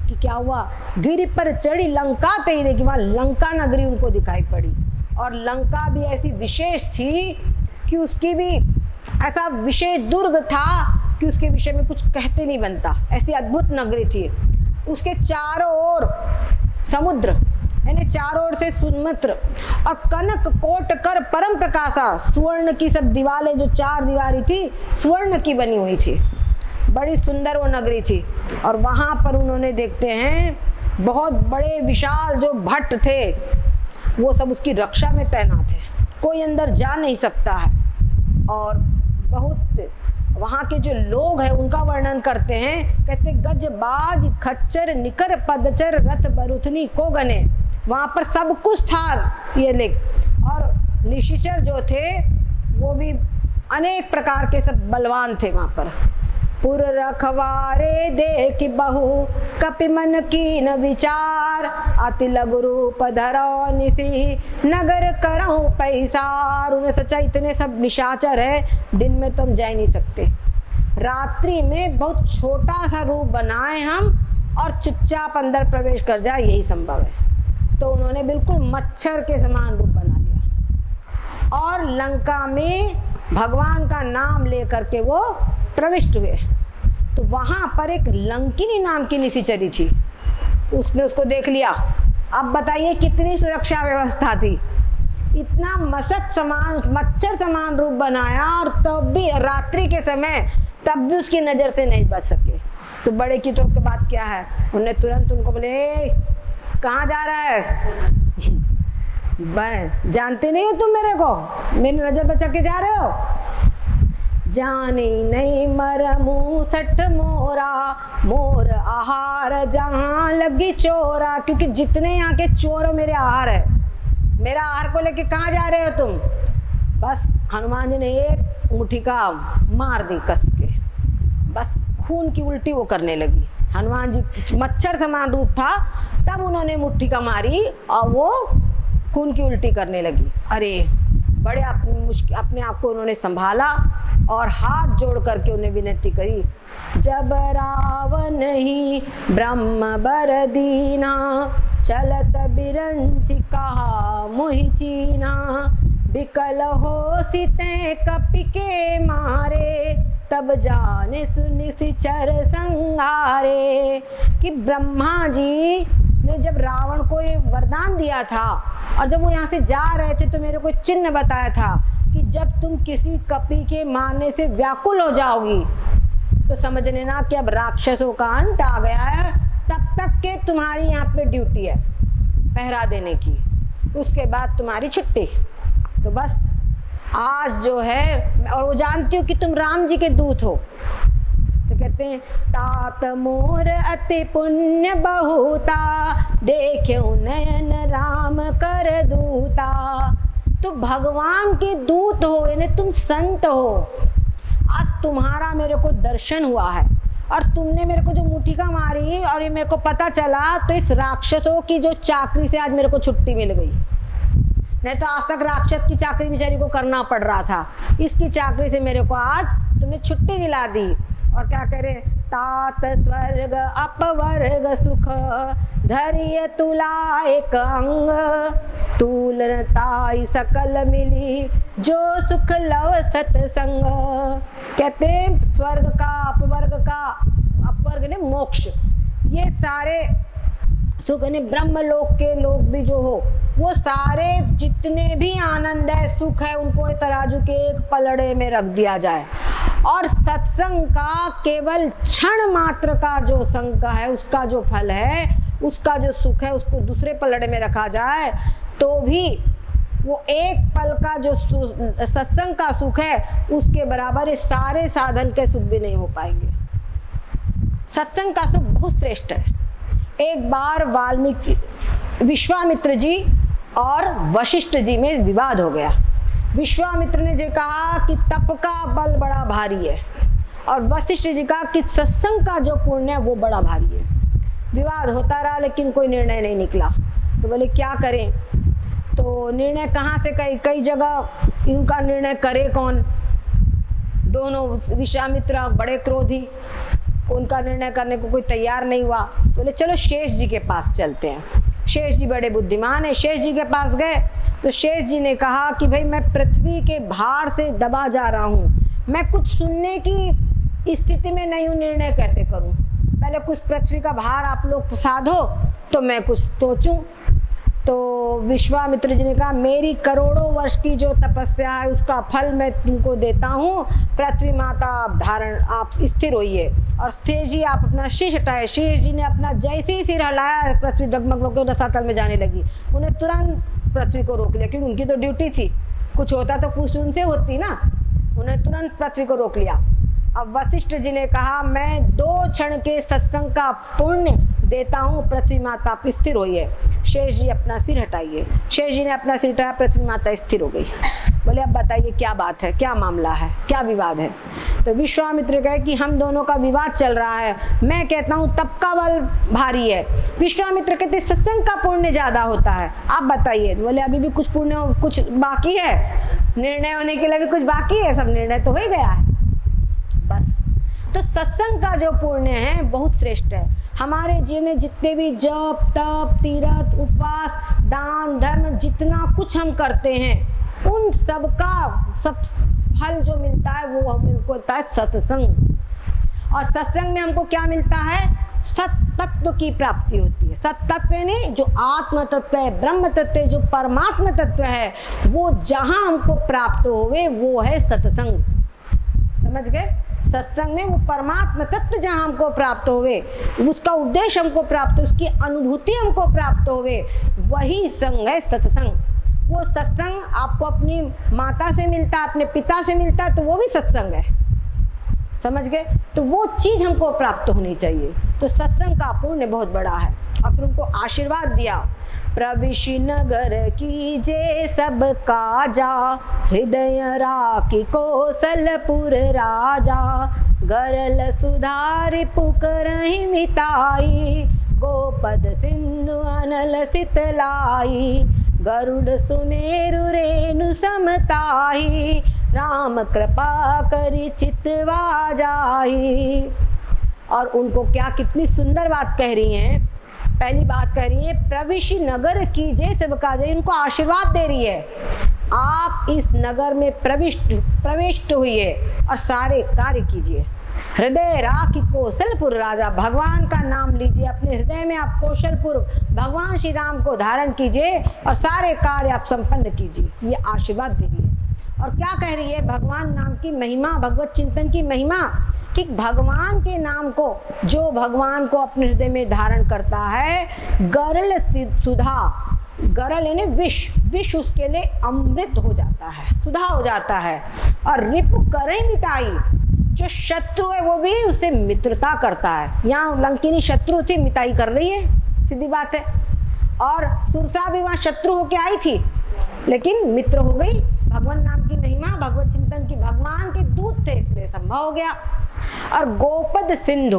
कि क्या हुआ, गिरी पर चढ़ी लंका ते ही देखी, वहां लंका नगरी उनको दिखाई पड़ी। और लंका भी ऐसी विशेष थी कि उसकी भी ऐसा विशेष दुर्ग था कि उसके विषय में कुछ कहते नहीं बनता, ऐसी अद्भुत नगरी थी। उसके चारों ओर समुद्र, यानी चारों ओर से सुमंत्र, और कनक कोट कर परम प्रकाशा, सुवर्ण की सब दीवारें, जो चार दीवारी थी सुवर्ण की बनी हुई थी। बड़ी सुंदर वो नगरी थी। और वहां पर उन्होंने देखते हैं बहुत बड़े विशाल जो भट्ट थे, वो सब उसकी रक्षा में तैनात है, कोई अंदर जा नहीं सकता है। और बहुत वहाँ के जो लोग हैं उनका वर्णन करते हैं, कहते गजबाज खच्चर निकर पदचर रथ बरुथनी को गने, वहाँ पर सब कुछ था ये लिख। और निशिचर जो थे वो भी अनेक प्रकार के सब बलवान थे वहाँ पर। पुर रखवारे देख बहु कपि मन की न विचार, अति लघु रूप धरो निसी नगर करऊं पैसार। उन्हें सोचा इतने सब निशाचर है, दिन में तो हम जा ही नहीं सकते, रात्रि में बहुत छोटा सा रूप बनाए हम और चुपचाप अंदर प्रवेश कर जाए, यही संभव है। तो उन्होंने बिल्कुल मच्छर के समान रूप बना लिया और लंका में भगवान का नाम लेकर के वो प्रविष्ट हुए। तो वहां पर एक लंकिनी नाम की निशिचरी थी, उसने उसको देख लिया। अब बताइए कितनी सुरक्षा व्यवस्था थी, इतना मशक समान मच्छर समान रूप बनाया, और तब भी रात्रि के समय तब भी उसकी नजर से नहीं बच सके। तो बड़े की तो बात क्या है, उन्होंने तुरंत उनको बोले कहाँ जा रहा है, जानते नहीं हो तुम मेरे को, मेरी नजर बचा के जा रहे हो। जाने नहीं मरमू सठ मोरा, मोर आहार जहाँ लगी चोरा। क्योंकि जितने यहाँ के चोर मेरे आहार है, मेरा आहार को लेके कहाँ जा रहे हो तुम। बस हनुमान जी ने एक मुट्ठी का मार दी कस के, बस खून की उल्टी वो करने लगी। हनुमान जी मच्छर समान रूप था, तब उन्होंने मुट्ठी का मारी और वो खून की उल्टी करने लगी। अरे बड़े अपने आप को उन्होंने संभाला और हाथ जोड़ करके उन्हें विनती करी, जब रावण ही ब्रह्म बर दीना, चलत बिरंच कहा मोहि चीना, बिकल हो सिते कपि के मारे, तब जाने सुनि सिचर संहारे। कि ब्रह्मा जी ने जब रावण को ये वरदान दिया था और जब वो यहाँ से जा रहे थे तो मेरे को चिन्ह बताया था कि जब तुम किसी कपि के मारने से व्याकुल हो जाओगी तो समझ लेना कि अब राक्षसों का अंत आ गया है। तब तक के तुम्हारी यहाँ पे ड्यूटी है पहरा देने की, उसके बाद तुम्हारी छुट्टी। तो बस आज जो है, और वो जानती हूँ कि तुम राम जी के दूत हो, तो कहते हैं तात मोर अति पुण्य बहुता, देख्यो नयन राम कर दूता। तो भगवान के दूत हो, यानी तुम संत हो। आज तुम्हारा मेरे को दर्शन हुआ है और तुमने मेरे को जो मुठिका मारी और ये मेरे को पता चला, तो इस राक्षसों की जो चाकरी से आज मेरे को छुट्टी मिल गई। नहीं तो आज तक राक्षस की चाकरी बेचारी को करना पड़ रहा था, इसकी चाकरी से मेरे को आज तुमने छुट्टी दिला दी। और क्या करे, तात स्वर्ग अपवर्ग सुख, धैर्य तुला एक अंग, तूलताई सकल मिली, जो सुख लव सतसंग। कहते हैं स्वर्ग का, अपवर्ग ने मोक्ष, ये सारे सुख ने ब्रह्म लोक के लोग भी जो हो, वो सारे जितने भी आनंद है, सुख है, उनको तराजू के एक पलड़े में रख दिया जाए। और सत्संग का केवल क्षण मात्र का जो संग का है, उसका जो फल है, उसका जो सुख है, उसको दूसरे पलड़े में रखा जाए तो भी वो एक पल का जो सत्संग का सुख है, उसके बराबर इस सारे साधन के सुख भी नहीं हो पाएंगे। सत्संग का सुख बहुत श्रेष्ठ है। एक बार वाल्मीकि, विश्वामित्र जी और वशिष्ठ जी में विवाद हो गया। विश्वामित्र ने जो कहा कि तप का बल बड़ा भारी है, और वशिष्ठ जी कहा कि सत्संग का जो पुण्य है वो बड़ा भारी है। विवाद होता रहा लेकिन कोई निर्णय नहीं निकला। तो बोले क्या करें, तो निर्णय कहाँ से, कई जगह इनका निर्णय करे कौन। दोनों विश्वामित्र बड़े क्रोधी, उनका निर्णय करने को कोई तैयार नहीं हुआ। बोले चलो शेष जी के पास चलते हैं। शेष जी बड़े बुद्धिमान है, शेष जी के पास गए तो शेष जी ने कहा कि भाई मैं पृथ्वी के भार से दबा जा रहा हूँ, मैं कुछ सुनने की स्थिति में नहीं हूँ, निर्णय कैसे करूँ। पहले कुछ पृथ्वी का भार आप लोग साधो तो मैं कुछ सोचूं। तो विश्वामित्र जी ने कहा मेरी करोड़ों वर्ष की जो तपस्या है उसका फल मैं तुमको देता हूँ। पृथ्वी माता आप धारण, आप स्थिर होइए। और शेष जी आप अपना शीश हटाए। शेष जी ने अपना जैसे ही सिर हिलाया, पृथ्वी डगमग होकर रसातल में जाने लगी। उन्हें तुरंत पृथ्वी को रोक लिया, क्योंकि उनकी तो ड्यूटी थी, कुछ होता तो कुछ उनसे होती ना। उन्हें तुरंत पृथ्वी को रोक लिया। अब वशिष्ठ जी ने कहा मैं 2 क्षण के सत्संग का पुण्य देता हूँ, पृथ्वी माता आप स्थिर होइए। शेष जी अपना सिर हटाइए। शेष जी ने अपना सिर हटाया, पृथ्वी माता स्थिर हो गई। बोले अब बताइए क्या बात है, क्या मामला है, क्या विवाद है। तो विश्वामित्र कहे कि हम दोनों का विवाद चल रहा है। मैं कहता हूँ तप का बल भारी है, विश्वामित्र कहते सत्संग का पुण्य ज्यादा होता है, आप बताइए। बोले अभी भी कुछ पुण्य, कुछ बाकी है, निर्णय होने के लिए भी कुछ बाकी है, सब निर्णय तो हो ही गया है बस। तो सत्संग का जो पुण्य है बहुत श्रेष्ठ है। हमारे जीवन में जितने भी जप तप तीर्थ उपवास दान धर्म जितना कुछ हम करते हैं, उन सब का सब फल जो मिलता है वो हमको मिलता है सत्संग। और सत्संग में हमको क्या मिलता है, सत तत्व की प्राप्ति होती है। सत तत्व यानी जो आत्म तत्व है, ब्रह्म तत्व है, जो परमात्मा तत्व है, वो जहाँ हमको प्राप्त होवे वो है सत्संग। समझ गए? सत्संग में वो परमात्मा तत्व जहाँ हमको प्राप्त होवे, उसका उद्देश्य हमको प्राप्त हो, उसकी अनुभूति हमको प्राप्त होवे, वही संग है सत्संग। वो सत्संग आपको अपनी माता से मिलता है, अपने पिता से मिलता है, तो वो भी सत्संग है। समझ गए? तो वो चीज हमको प्राप्त होनी चाहिए। तो सत्संग का पुण्य बहुत बड़ा है। और फिर उनको आशीर्वाद दिया, प्रविशि नगर कीजे सब काजा, हृदय राखी कौशलपुर राजा, गरल सुधारि पुकरहि मिताई, गोपद सिंधु अनल सितलाई, गरुड़ सुमेरु रेणु समताही, राम कृपा करि चितवा जाई। और उनको क्या कितनी सुंदर बात कह रही हैं पहली बात कह रही है, प्रविशि नगर कीजिए सेवका जाए, उनको आशीर्वाद दे रही है, आप इस नगर में प्रविष्ट हुई और सारे कार्य कीजिए। हृदय राखी कौशलपुर राजा, भगवान का नाम लीजिए, अपने हृदय में आप कौशलपुर भगवान श्री राम को धारण कीजिए और सारे कार्य आप संपन्न कीजिए। ये आशीर्वाद दे रही है। और क्या कह रही है, भगवान नाम की महिमा, भगवत चिंतन की महिमा, कि भगवान के नाम को, जो भगवान को अपने हृदय में धारण करता है, गरल सुधा, गरल यानी विष, विष उसके लिए अमृत हो जाता है, सुधा हो जाता है। और रिपु करे मिताई, जो शत्रु है वो भी उससे मित्रता करता है। यहाँ लंकिनी शत्रु थी, मिताई कर रही है, सीधी बात है। और सुरसा भी वहाँ शत्रु होके आई थी, लेकिन मित्र हो गई। भगवान नाम की महिमा, भगवत चिंतन की, भगवान के दूत थे इसलिए संभव हो गया। और गोपद सिंधु,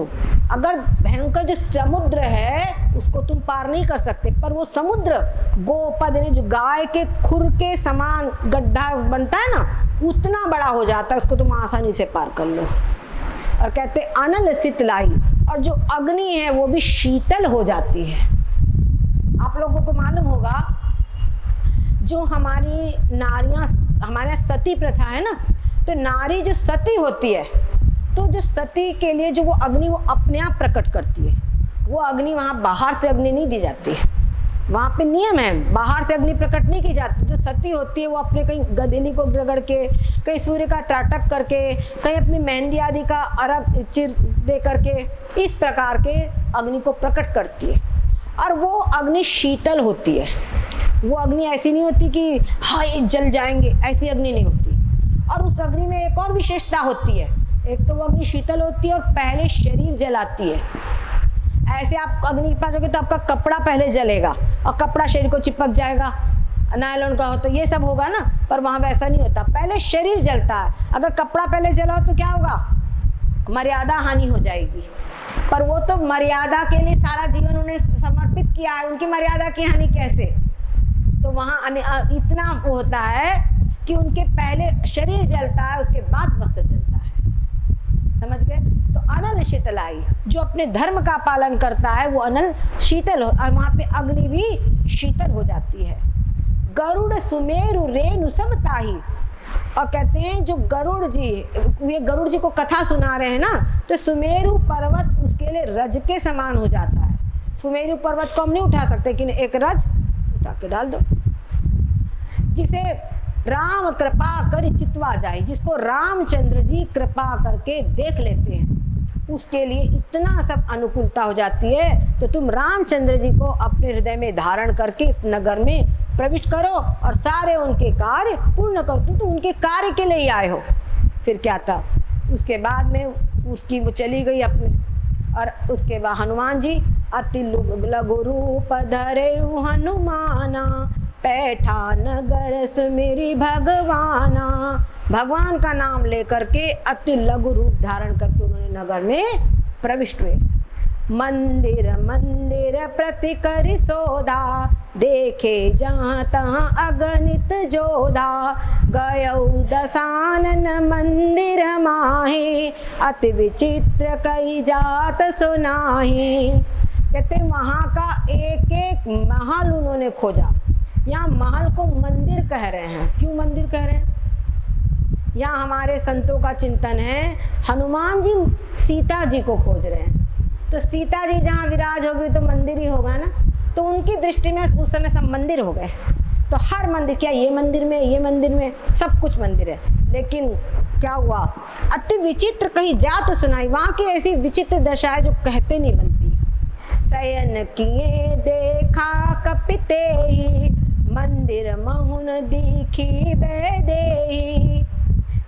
अगर भयंकर जो समुद्र है उसको तुम पार नहीं कर सकते, पर वो समुद्र गोपद ने जो गाय के खुर के समान गड्ढा बनता है ना, उतना बड़ा हो जाता है, उसको तुम आसानी से पार कर लो। और कहते अनल शीतलाई, और जो अग्नि है वो भी शीतल हो जाती है। आप लोगों को मालूम होगा, जो हमारी नारियां, हमारे सती प्रथा है ना, तो नारी जो सती होती है, तो जो सती के लिए जो वो अग्नि वो अपने आप प्रकट करती है। वो अग्नि वहाँ बाहर से अग्नि नहीं दी जाती है, वहाँ पे नियम है, बाहर से अग्नि प्रकट नहीं की जाती। जो सती होती है वो अपने कहीं गदेली को रगड़ के, कहीं सूर्य का त्राटक करके, कहीं अपनी मेहंदी आदि का अर्घ चिर दे करके, इस प्रकार के अग्नि को प्रकट करती है। और वो अग्नि शीतल होती है, वो अग्नि ऐसी नहीं होती कि हाँ ये जल जाएंगे, ऐसी अग्नि नहीं होती। और उस अग्नि में एक और विशेषता होती है, एक तो वो अग्नि शीतल होती है और पहले शरीर जलाती है। ऐसे आप अग्नि के पास जाओगे तो आपका कपड़ा पहले जलेगा और कपड़ा शरीर को चिपक जाएगा, नायलॉन का हो तो ये सब होगा ना, पर वहाँ वैसा नहीं होता, पहले शरीर जलता है। अगर कपड़ा पहले जला हो तो क्या होगा, मर्यादा हानि हो जाएगी। पर वो तो मर्यादा के लिए सारा जीवन उन्हें समर्पित किया है, उनकी मर्यादा की हानि कैसे। तो वहाँ इतना होता है कि उनके पहले शरीर जलता है, उसके बाद वस्त्र जलता है। समझ गए। तो अनल शीतलाई, जो अपने धर्म का पालन करता है वो अनल शीतल हो, और वहाँ पे अग्नि भी शीतल हो जाती है। गरुड़ सुमेरु रेणु समताही, और कहते हैं जो गरुड़ जी, ये गरुड़ जी को कथा सुना रहे हैं ना, तो सुमेरु पर्वत उसके लिए रज के समान हो जाता है। सुमेरु पर्वत को हम नहीं उठा सकते, लेकिन एक रज उठा के डाल दो, जिसे राम कृपा कर चितवा जाए, जिसको रामचंद्र जी कृपा करके देख लेते हैं, उसके लिए इतना सब अनुकूलता हो जाती है। तो तुम रामचंद्र जी को अपने हृदय में धारण करके इस नगर में प्रविष्ट करो और सारे उनके कार्य पूर्ण करो। तुम तो उनके कार्य के लिए ही आए हो। फिर क्या था, उसके बाद में उसकी वो चली गई अपने, और उसके बाद हनुमान जी अति लघु रूप धरे हनुमाना, पैठा नगर सुमेरी भगवाना। भगवान का नाम लेकर के अति लघु रूप धारण करके उन्होंने नगर में प्रविष्ट हुए। मंदिर मंदिर प्रति कर सोधा, देखे जहाँ तहाँ अगणित जोधा। गयौ दशानन मंदिर माहे, अति विचित्र कई जात सुनाही। कहते वहाँ का एक एक महल उन्होंने खोजा। यहाँ महल को मंदिर कह रहे हैं। क्यों मंदिर कह रहे हैं? यहाँ हमारे संतों का चिंतन है, हनुमान जी सीता जी को खोज रहे हैं, तो सीता जी जहाँ विराज होगी तो मंदिर ही होगा ना। तो उनकी दृष्टि में उस समय सब मंदिर हो गए। तो हर मंदिर, क्या ये मंदिर में, ये मंदिर में, सब कुछ मंदिर है। लेकिन क्या हुआ, अति विचित्र कहीं जात सुनाई। वहाँ की ऐसी विचित्र दशा है जो कहते नहीं बनती। शयन किए देखा कपिते ही, मंदिर महुन दीखी बेदेही।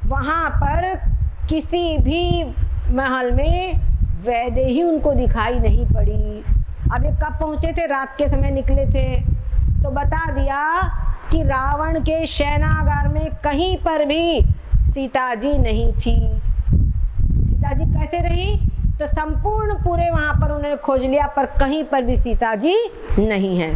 वहाँ पर किसी भी महल में वैदेही उनको दिखाई नहीं पड़ी। अब ये कब पहुँचे थे? रात के समय निकले थे। तो बता दिया कि रावण के शयनागार में कहीं पर भी सीता जी नहीं थी। सीता जी कैसे रही? तो संपूर्ण पूरे वहाँ पर उन्होंने खोज लिया, पर कहीं पर भी सीता जी नहीं है।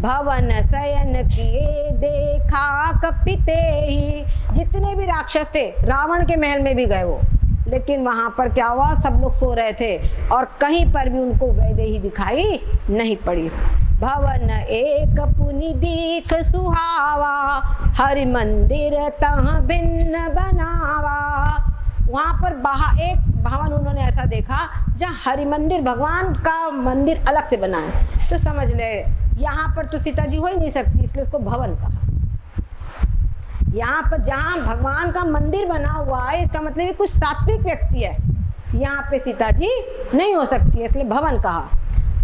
भवन शयन किए देखा कपिते ही। जितने भी राक्षस थे रावण के महल में भी गए वो, लेकिन वहां पर क्या हुआ, सब लोग सो रहे थे और कहीं पर भी उनको वैदेही दिखाई नहीं पड़ी। भवन एक पुनि दीख सुहावा, हरि मंदिर तह भिन्न बनावा। वहां पर एक भवन उन्होंने ऐसा देखा जहाँ हरि मंदिर, भगवान का मंदिर अलग से बना है। तो समझ ले यहाँ पर तो सीता जी हो ही नहीं सकती, इसलिए उसको भवन कहा। यहाँ पर जहाँ भगवान का मंदिर बना हुआ है, इसका मतलब ये कुछ सात्विक व्यक्ति है, यहाँ पे सीता जी नहीं हो सकती है, इसलिए भवन कहा।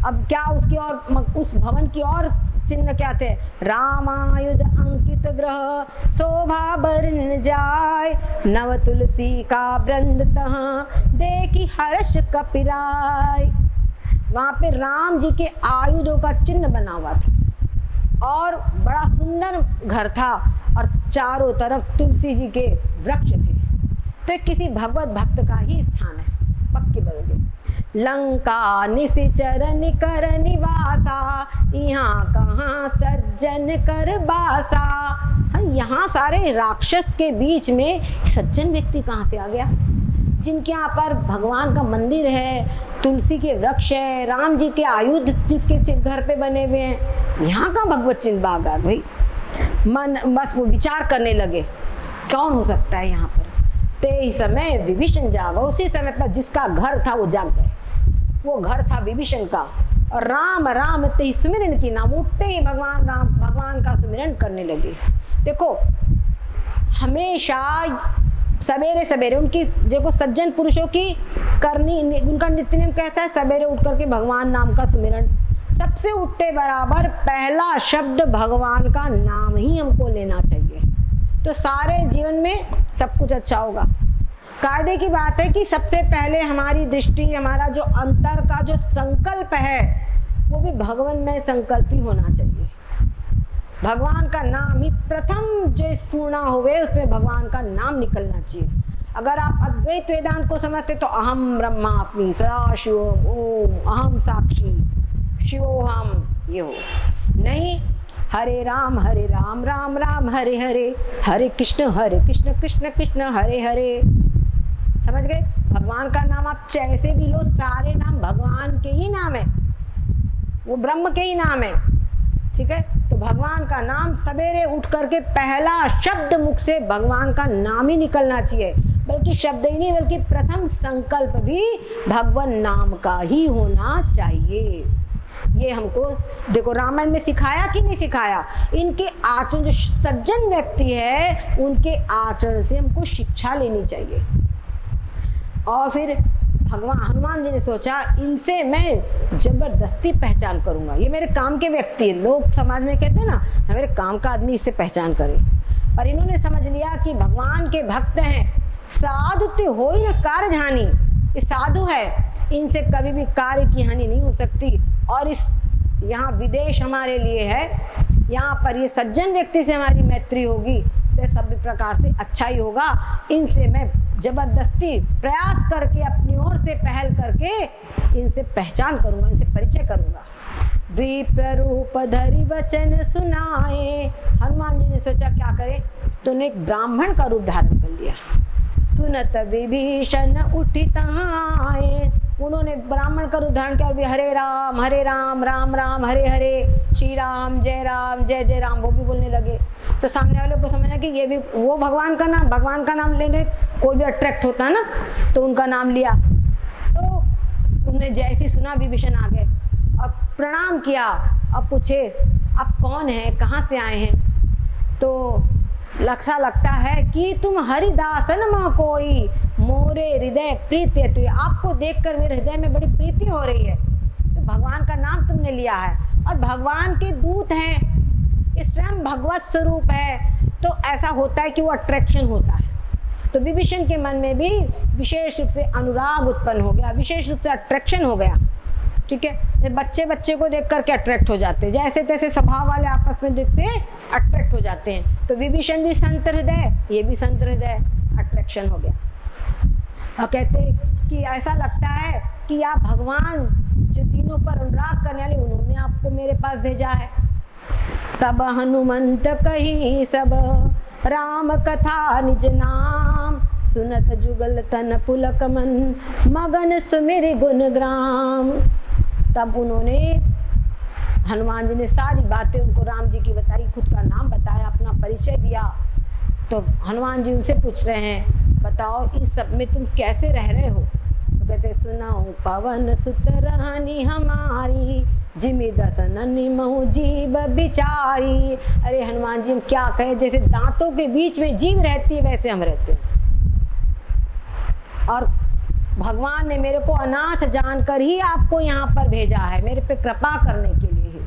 अब क्या उसकी और उस भवन की और चिन्ह क्या थे, रामायुध अंकित ग्रह शोभा बरन जाय, नव तुलसी का वृंद तह देखी हर्ष कपिराय। वहाँ पे राम जी के आयुधों का चिन्ह बना हुआ था और बड़ा सुंदर घर था और चारों तरफ तुलसी जी के वृक्ष थे। तो किसी भगवत भक्त का ही स्थान है, पक्की बोलोगे। लंका निशिचर निकर निवासा, यहाँ कहाँ सज्जन कर बासा। हाँ, यहाँ सारे राक्षस के बीच में सज्जन व्यक्ति कहाँ से आ गया, जिनके यहाँ पर भगवान का मंदिर है, तुलसी के वृक्ष है, राम जी के आयुध जिसके घर पे बने हुए हैं, यहाँ का भगवत चिन्ह बाग आ भाई। मन बस वो विचार करने लगे कौन हो सकता है यहाँ पर। ते ही समय विभीषण जागा, उसी समय पर जिसका घर था वो जाग गए। वो घर था विभीषण का। और राम राम ते ही सुमिरन की नाम, उठते ही भगवान राम भगवान का सुमिरन करने लगे। देखो हमेशा सवेरे सवेरे उनकी देखो सज्जन पुरुषों की करनी, उनका नित्य नियम कैसा है, सवेरे उठ करके भगवान नाम का सुमिरन। सबसे उठते बराबर पहला शब्द भगवान का नाम ही हमको लेना चाहिए, तो सारे जीवन में सब कुछ अच्छा होगा। कायदे की बात है कि सबसे पहले हमारी दृष्टि, हमारा जो अंतर का जो संकल्प है वो भी भगवान में संकल्प ही होना चाहिए। भगवान का नाम ही प्रथम जो स्फूर्णा हुए, उसमें भगवान का नाम निकलना चाहिए। अगर आप अद्वैत वेदांत को समझते तो अहम ब्रह्मास्मि सदाशिवोम ओम अहम साक्षी शिवोहम, ये हो। नहीं, हरे राम राम राम हरे हरे, हरे कृष्ण कृष्ण कृष्ण हरे हरे। समझ गए? भगवान का नाम आप जैसे भी लो, सारे नाम भगवान के ही नाम है, वो ब्रह्म के ही नाम है। ठीक है, तो भगवान का नाम सवेरे उठ करके पहला शब्द मुख से भगवान का नाम ही निकलना चाहिए, बल्कि शब्द ही नहीं बल्कि प्रथम संकल्प भी भगवान नाम का ही होना चाहिए। ये हमको देखो रामायण में सिखाया कि नहीं सिखाया। इनके आचरण, जो सज्जन व्यक्ति है उनके आचरण से हमको शिक्षा लेनी चाहिए। और फिर भगवान हनुमान जी ने सोचा इनसे मैं जबरदस्ती पहचान करूंगा, ये मेरे काम के व्यक्ति है। लोग समाज में कहते हैं ना मेरे काम का आदमी इससे पहचान करे, पर इन्होंने समझ लिया कि भगवान के भक्त हैं, साधु तो हो ही न कार्य हानि, ये साधु है, इनसे कभी भी कार्य की हानि नहीं हो सकती। और इस यहाँ विदेश हमारे लिए है, यहाँ पर ये सज्जन व्यक्ति से हमारी मैत्री होगी तो सभी प्रकार से अच्छा ही होगा। इनसे मैं जबरदस्ती प्रयास करके अपनी ओर से पहल करके इनसे पहचान करूंगा, इनसे परिचय करूंगा। विप्र रूप धरि वचन सुनाए, हनुमान जी ने सोचा क्या करे, तो उन्हें एक ब्राह्मण का रूप धारण कर लिया। सुनत विभीषण उठी तहाँ आए, उन्होंने ब्राह्मण का रूप धारण किया और भी हरे राम राम राम हरे हरे, श्री राम जय जय राम वो भी बोलने लगे। तो सामने वाले को समझना कि ये भी वो भगवान का नाम लेने कोई भी अट्रैक्ट होता है ना, तो उनका नाम लिया। तो उन्होंने जैसे सुना विभीषण आ गए और प्रणाम किया। अब पूछे आप कौन हैं, कहाँ से आए हैं? तो लक्सा लगता है कि तुम हरिदासन माँ कोई, मोरे हृदय प्रीति है। तो आपको देखकर मेरे हृदय में बड़ी प्रीति हो रही है। तो भगवान का नाम तुमने लिया है और भगवान के दूत हैं, ये स्वयं भगवत स्वरूप है, तो ऐसा होता है कि वो अट्रैक्शन होता है। तो विभीषण के मन में भी विशेष रूप से अनुराग उत्पन्न हो गया, विशेष रूप से अट्रैक्शन हो गया। ठीक है, बच्चे को देख करके अट्रैक्ट हो जाते हैं, जैसे तैसे स्वभाव वाले आपस में देखते हैं अट्रैक्ट हो जाते हैं। तो विभीषण भी संत हृदय, ये भी संत हृदय, अट्रैक्शन हो गया। और कहते कि ऐसा लगता है कि आप भगवान जो तीनों पर अनुराग करने वाले, उन्होंने आपको मेरे पास भेजा है। तब हनुमंत कही सब राम कथा निज नाम, सुनत जुगल तन पुलक मन, मगन सुमिर गुण ग्राम। तब उन्होंने, हनुमान जी ने सारी बातें उनको राम जी की बताई, खुद का नाम बताया, अपना परिचय दिया। तो हनुमान जी उनसे पूछ रहे हैं, बताओ इस सब में तुम कैसे रह रहे हो? तो कहते, सुनाओ पवन सुत रानी हमारी, जिमि दसन महु जीव बिचारी। अरे हनुमान जी हम क्या कहें, जैसे दांतों के बीच में जीव रहती है वैसे हम रहते हैं। और भगवान ने मेरे को अनाथ जानकर ही आपको यहाँ पर भेजा है, मेरे पे कृपा करने के लिए ही।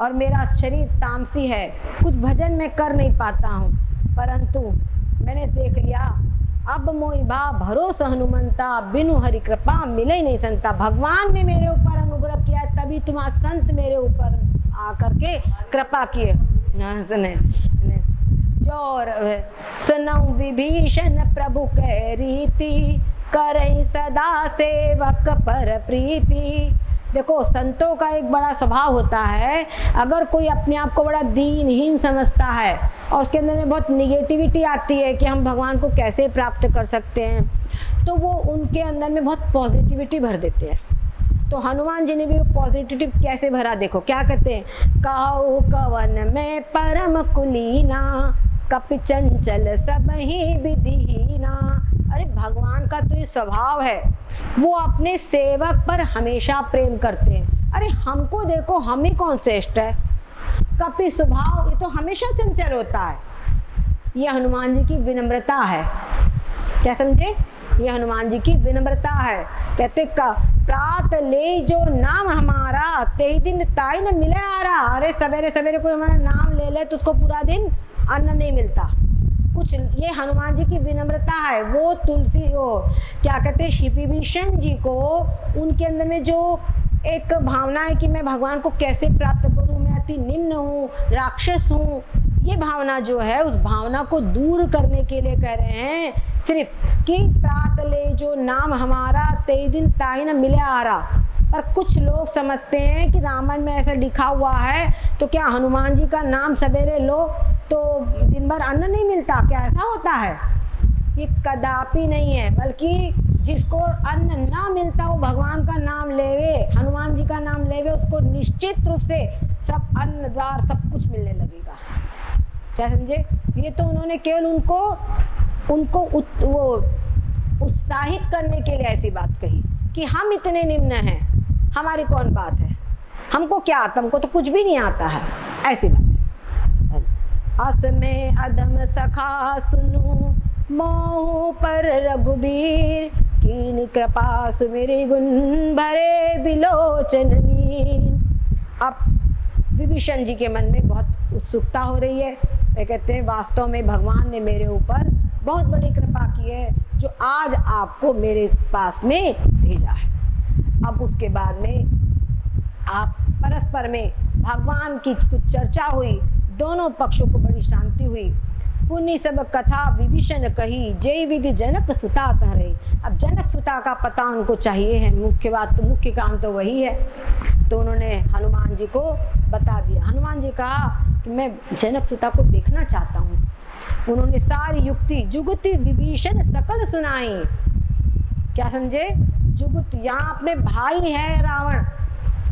और मेरा शरीर तामसी है, कुछ भजन मैं कर नहीं पाता हूँ, परंतु मैंने देख लिया अब मोहि भा भरोसा हनुमंता, बिनु हरि कृपा मिले नहीं संता। भगवान ने मेरे ऊपर अनुग्रह किया, तभी तुम्हारा संत मेरे ऊपर आकर के कृपा किए। जोर सुनऊ विभीषण प्रभु कह रीति, करई सदा सेवक पर प्रीति। देखो संतों का एक बड़ा स्वभाव होता है, अगर कोई अपने आप को बड़ा दीनहीन समझता है और उसके अंदर में बहुत निगेटिविटी आती है कि हम भगवान को कैसे प्राप्त कर सकते हैं, तो वो उनके अंदर में बहुत पॉजिटिविटी भर देते हैं। तो हनुमान जी ने भी पॉजिटिविटी कैसे भरा, देखो क्या कहते हैं, कहु कवन में परम कुलीना, कपि चंचल सब ही विधिहीना। अरे भगवान का तो ये स्वभाव है, वो अपने सेवक पर हमेशा प्रेम करते हैं। अरे हमको देखो, हम ही कौन श्रेष्ठ है? कपि स्वभाव, ये तो हमेशा चंचल होता है। ये हनुमान जी की विनम्रता है, क्या समझे? ये हनुमान जी की विनम्रता है। कहते प्रात ले जो नाम हमारा, ते दिन ताई न मिले आरा। अरे सवेरे सवेरे कोई हमारा नाम ले ले तो उसको पूरा दिन अन्न नहीं मिलता कुछ। ये हनुमान जी की विनम्रता है। वो तुलसी, वो क्या कहते हैं, विभीषण जी को उनके अंदर में जो एक भावना है कि मैं भगवान को कैसे प्राप्त करूं, मैं अति निम्न हूँ, राक्षस हूँ, ये भावना जो है उस भावना को दूर करने के लिए कह रहे हैं सिर्फ कि प्रात ले जो नाम हमारा, ते दिन ताई न मिले आरा। पर कुछ लोग समझते हैं कि रामायण में ऐसा लिखा हुआ है तो क्या हनुमान जी का नाम सवेरे लो तो दिन भर अन्न नहीं मिलता, क्या ऐसा होता है? ये कदापि नहीं है, बल्कि जिसको अन्न ना मिलता वो भगवान का नाम लेवे, हनुमान जी का नाम लेवे, उसको निश्चित रूप से सब अन्न द्वार सब कुछ मिलने लगेगा। क्या समझे? ये तो उन्होंने केवल उनको वो उत्साहित करने के लिए ऐसी बात कही कि हम इतने निम्न हैं, हमारी कौन बात है, हमको क्या आता, हमको तो कुछ भी नहीं आता है, ऐसी बात है। अस में अदम सखा सुनु, मोह पर रघुबीर, कीन कृपा सुमिरि गुण भरे बिलोचन नीन। अब विभीषण जी के मन में बहुत उत्सुकता हो रही है। वे कहते हैं वास्तव में भगवान ने मेरे ऊपर बहुत बड़ी कृपा की है जो आज आपको मेरे पास में भेजा है। अब उसके बाद में आप परस्पर में भगवान की कुछ चर्चा हुई, दोनों पक्षों को बड़ी शांति हुई। पुण्य सब कथा विभीषण कही, जय विधि जनक सुता तह रही। अब जनक सुता का पता उनको चाहिए है, मुख्य बात तो, मुख्य काम तो वही है। तो उन्होंने हनुमान जी को बता दिया। हनुमान जी कहा कि मैं जनक सुता को देखना चाहता हूँ। उन्होंने सारी युक्ति जुगति विभीषण सकल सुनाई। क्या समझे? जुगत, यहाँ अपने भाई है रावण,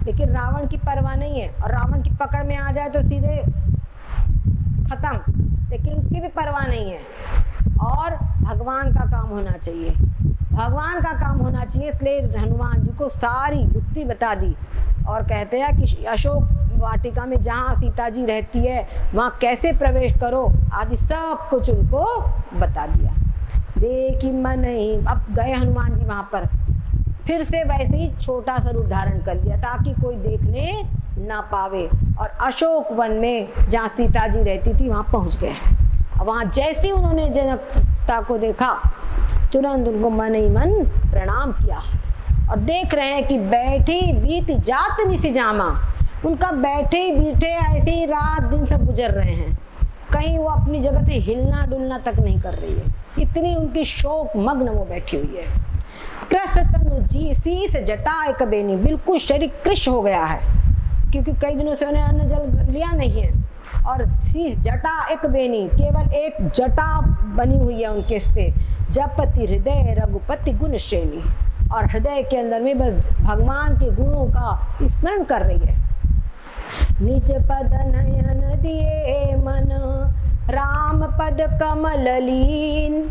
लेकिन रावण की परवाह नहीं है, और रावण की पकड़ में आ जाए तो सीधे खत्म, लेकिन उसकी भी परवाह नहीं है। और भगवान का काम होना चाहिए, भगवान का काम होना चाहिए, इसलिए हनुमान जी को सारी युक्ति बता दी। और कहते हैं कि अशोक वाटिका में जहाँ सीता जी रहती है वहाँ कैसे प्रवेश करो आदि सब कुछ उनको बता दिया। देखी मन ही, अब गए हनुमान जी वहाँ पर, फिर से वैसे ही छोटा सा रूप धारण कर लिया ताकि कोई देखने ना पावे, और अशोक वन में जहाँ सीता जी रहती थी वहाँ पहुँच गए। वहाँ जैसे उन्होंने जनकता को देखा तुरंत उनको मन ही मन प्रणाम किया, और देख रहे हैं कि बैठी बीत जात निसिजामा, उनका बैठे बीठे ऐसे ही रात दिन सब गुजर रहे हैं, कहीं वो अपनी जगह से हिलना डुलना तक नहीं कर रही है, इतनी उनकी शोक मग्न वो बैठी हुई है। कृष तनु जी शीस जटा एक बेनी, बिल्कुल शरीर कृष हो गया है, क्योंकि कई दिनों से उन्हें अन्न जल लिया नहीं है। और जटा एक बेनी, केवल एक जटा बनी हुई है उनके इस पे। जपति हृदय रघुपति गुण श्रेणी, और हृदय के अंदर में बस भगवान के गुणों का स्मरण कर रही है। निज पद नयन दिए मन, राम पद कमल लीन,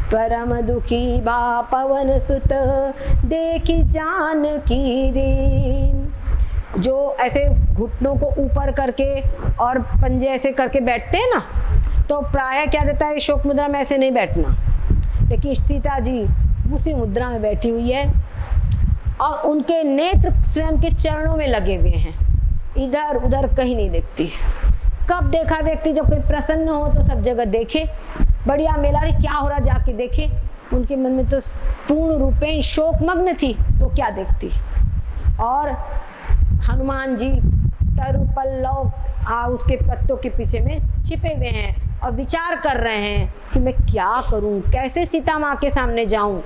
परम दुखी बा पवन सुत, देखी जान की दीन। जो ऐसे घुटनों को ऊपर करके और पंजे ऐसे करके बैठते हैं ना, तो प्राय क्या देता है, शोक मुद्रा में ऐसे नहीं बैठना, लेकिन सीता जी उसी मुद्रा में बैठी हुई है और उनके नेत्र स्वयं के चरणों में लगे हुए हैं, इधर उधर कहीं नहीं देखती। कब देखा व्यक्ति, जब कोई प्रसन्न हो तो सब जगह देखे, बढ़िया मेला रे क्या हो रहा जाके देखे। उनके मन में तो पूर्ण रूपेण शोक मग्न थी, तो क्या देखती। और हनुमान जी तरु पल्लव उसके पत्तों के पीछे में छिपे हुए हैं और विचार कर रहे हैं कि मैं क्या करूं, कैसे सीता माँ के सामने जाऊं।